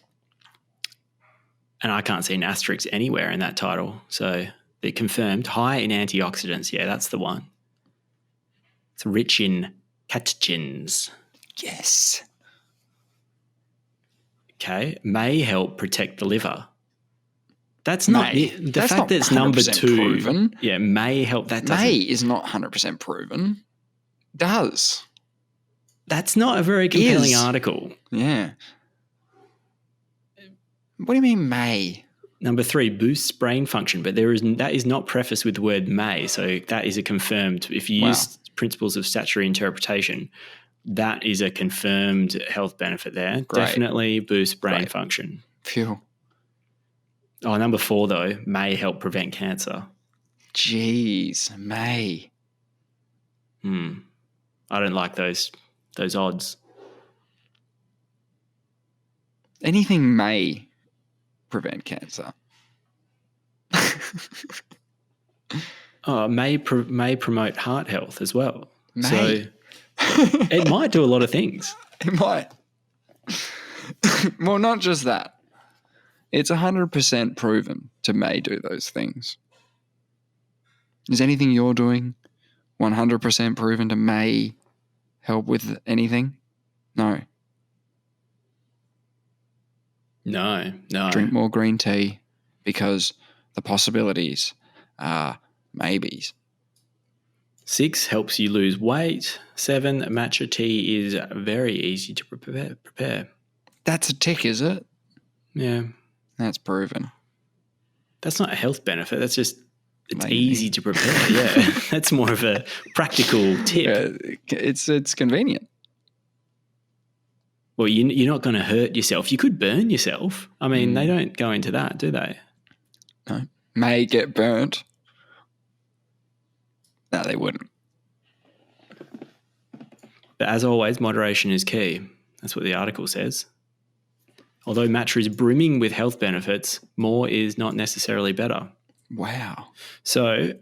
And I can't see an asterisk anywhere in that title. So they're confirmed. High in antioxidants. Yeah, that's the one. It's rich in catechins. Yes. Okay. May help protect the liver. That's not the that's fact not that it's number 2. Proven. Yeah, may help. That may is not 100% proven. Does. That's not a very compelling article. Yeah. What do you mean may? Number 3, boosts brain function, but that is not prefaced with the word may. So that is a confirmed. If you use principles of statutory interpretation, that is a confirmed health benefit there. Great. Definitely boosts brain function. Phew. Oh, number 4 though, may help prevent cancer. Jeez, may. I don't like those odds. Anything may prevent cancer. May promote heart health as well. May. So it might do a lot of things. It might. Well, not just that. It's 100% proven to may do those things. Is anything you're doing 100% proven to may help with anything? No. No. Drink more green tea because the possibilities are maybes. 6, helps you lose weight. 7, matcha tea is very easy to prepare. That's a tick, is it? Yeah. That's proven. That's not a health benefit. That's just, it's easy to prepare. Yeah. That's more of a practical tip. It's convenient. Well, you're not going to hurt yourself. You could burn yourself. I mean, they don't go into that, do they? No. May get burnt. No, they wouldn't. But as always, moderation is key. That's what the article says. Although matcha is brimming with health benefits, more is not necessarily better. Wow. So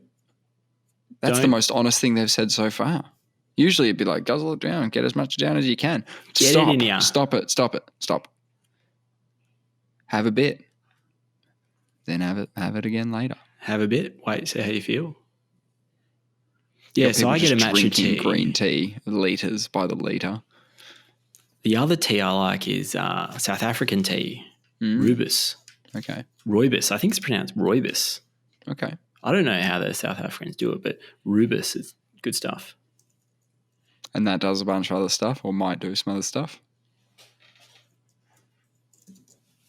that's the most honest thing they've said so far. Usually it'd be like, guzzle it down, get as much down as you can. Get it in ya. Stop it. Have a bit. Then have it again later. Have a bit. Wait, see how you feel. Yeah, so I get a matcha tea. Green tea, litres by the litre. The other tea I like is South African tea, rooibos. Okay. Rooibos. I think it's pronounced rooibos. Okay. I don't know how the South Africans do it, but rooibos is Good stuff. And that does a bunch of other stuff, or might do some other stuff.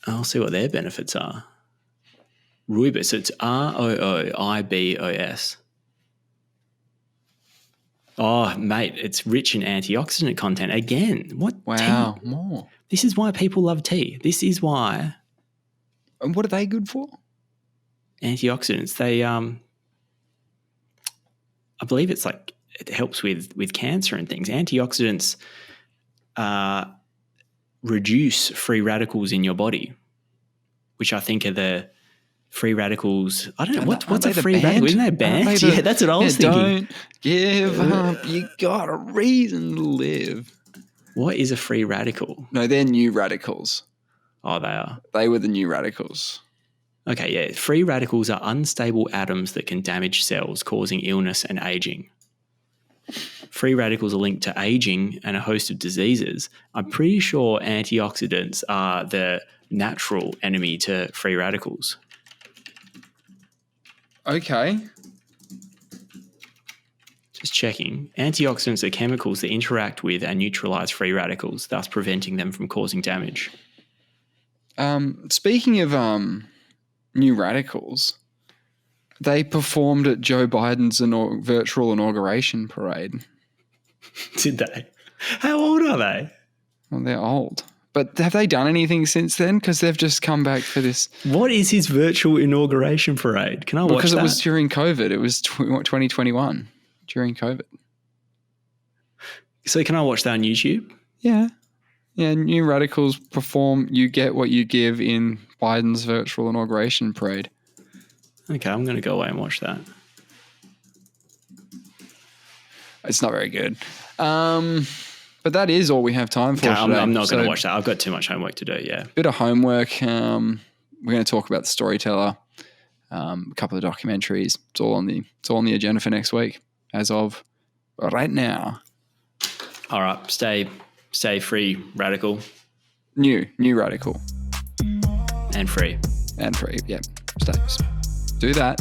I'll see what their benefits are. Rooibos. It's ROOIBOS. Oh, mate, it's rich in antioxidant content. Again, what? Wow, tea? more. This is why people love tea. This is why. And what are they good for? Antioxidants. They, I believe it's like it helps with cancer and things. Antioxidants reduce free radicals in your body, which I think are the free radicals. I don't know. What's a free radical? Isn't that banned? Yeah, that's what I was thinking. Don't give up. You got a reason to live. What is a free radical? No, they're new radicals. Oh, they are. They were the new radicals. Okay, yeah. Free radicals are unstable atoms that can damage cells, causing illness and aging. Free radicals are linked to aging and a host of diseases. I'm pretty sure antioxidants are the natural enemy to free radicals. Okay. Just checking. Antioxidants are chemicals that interact with and neutralize free radicals, thus preventing them from causing damage. Speaking of new radicals, they performed at Joe Biden's virtual inauguration parade. Did they? How old are they? Well, they're old. But have they done anything since then? Because they've just come back for this. What is his virtual inauguration parade? Can I watch that? Because it was during COVID. It was 2021 during COVID. So can I watch that on YouTube? Yeah. Yeah, new radicals perform You Get What You Give in Biden's virtual inauguration parade. Okay, I'm going to go away and watch that. It's not very good. But that is all we have time for today. I'm not going to watch that. I've got too much homework to do, yeah. Bit of homework. We're going to talk about The Storyteller, a couple of documentaries. It's all on the agenda for next week as of right now. All right, stay free, radical. New radical. And free. And free, yeah. Do that.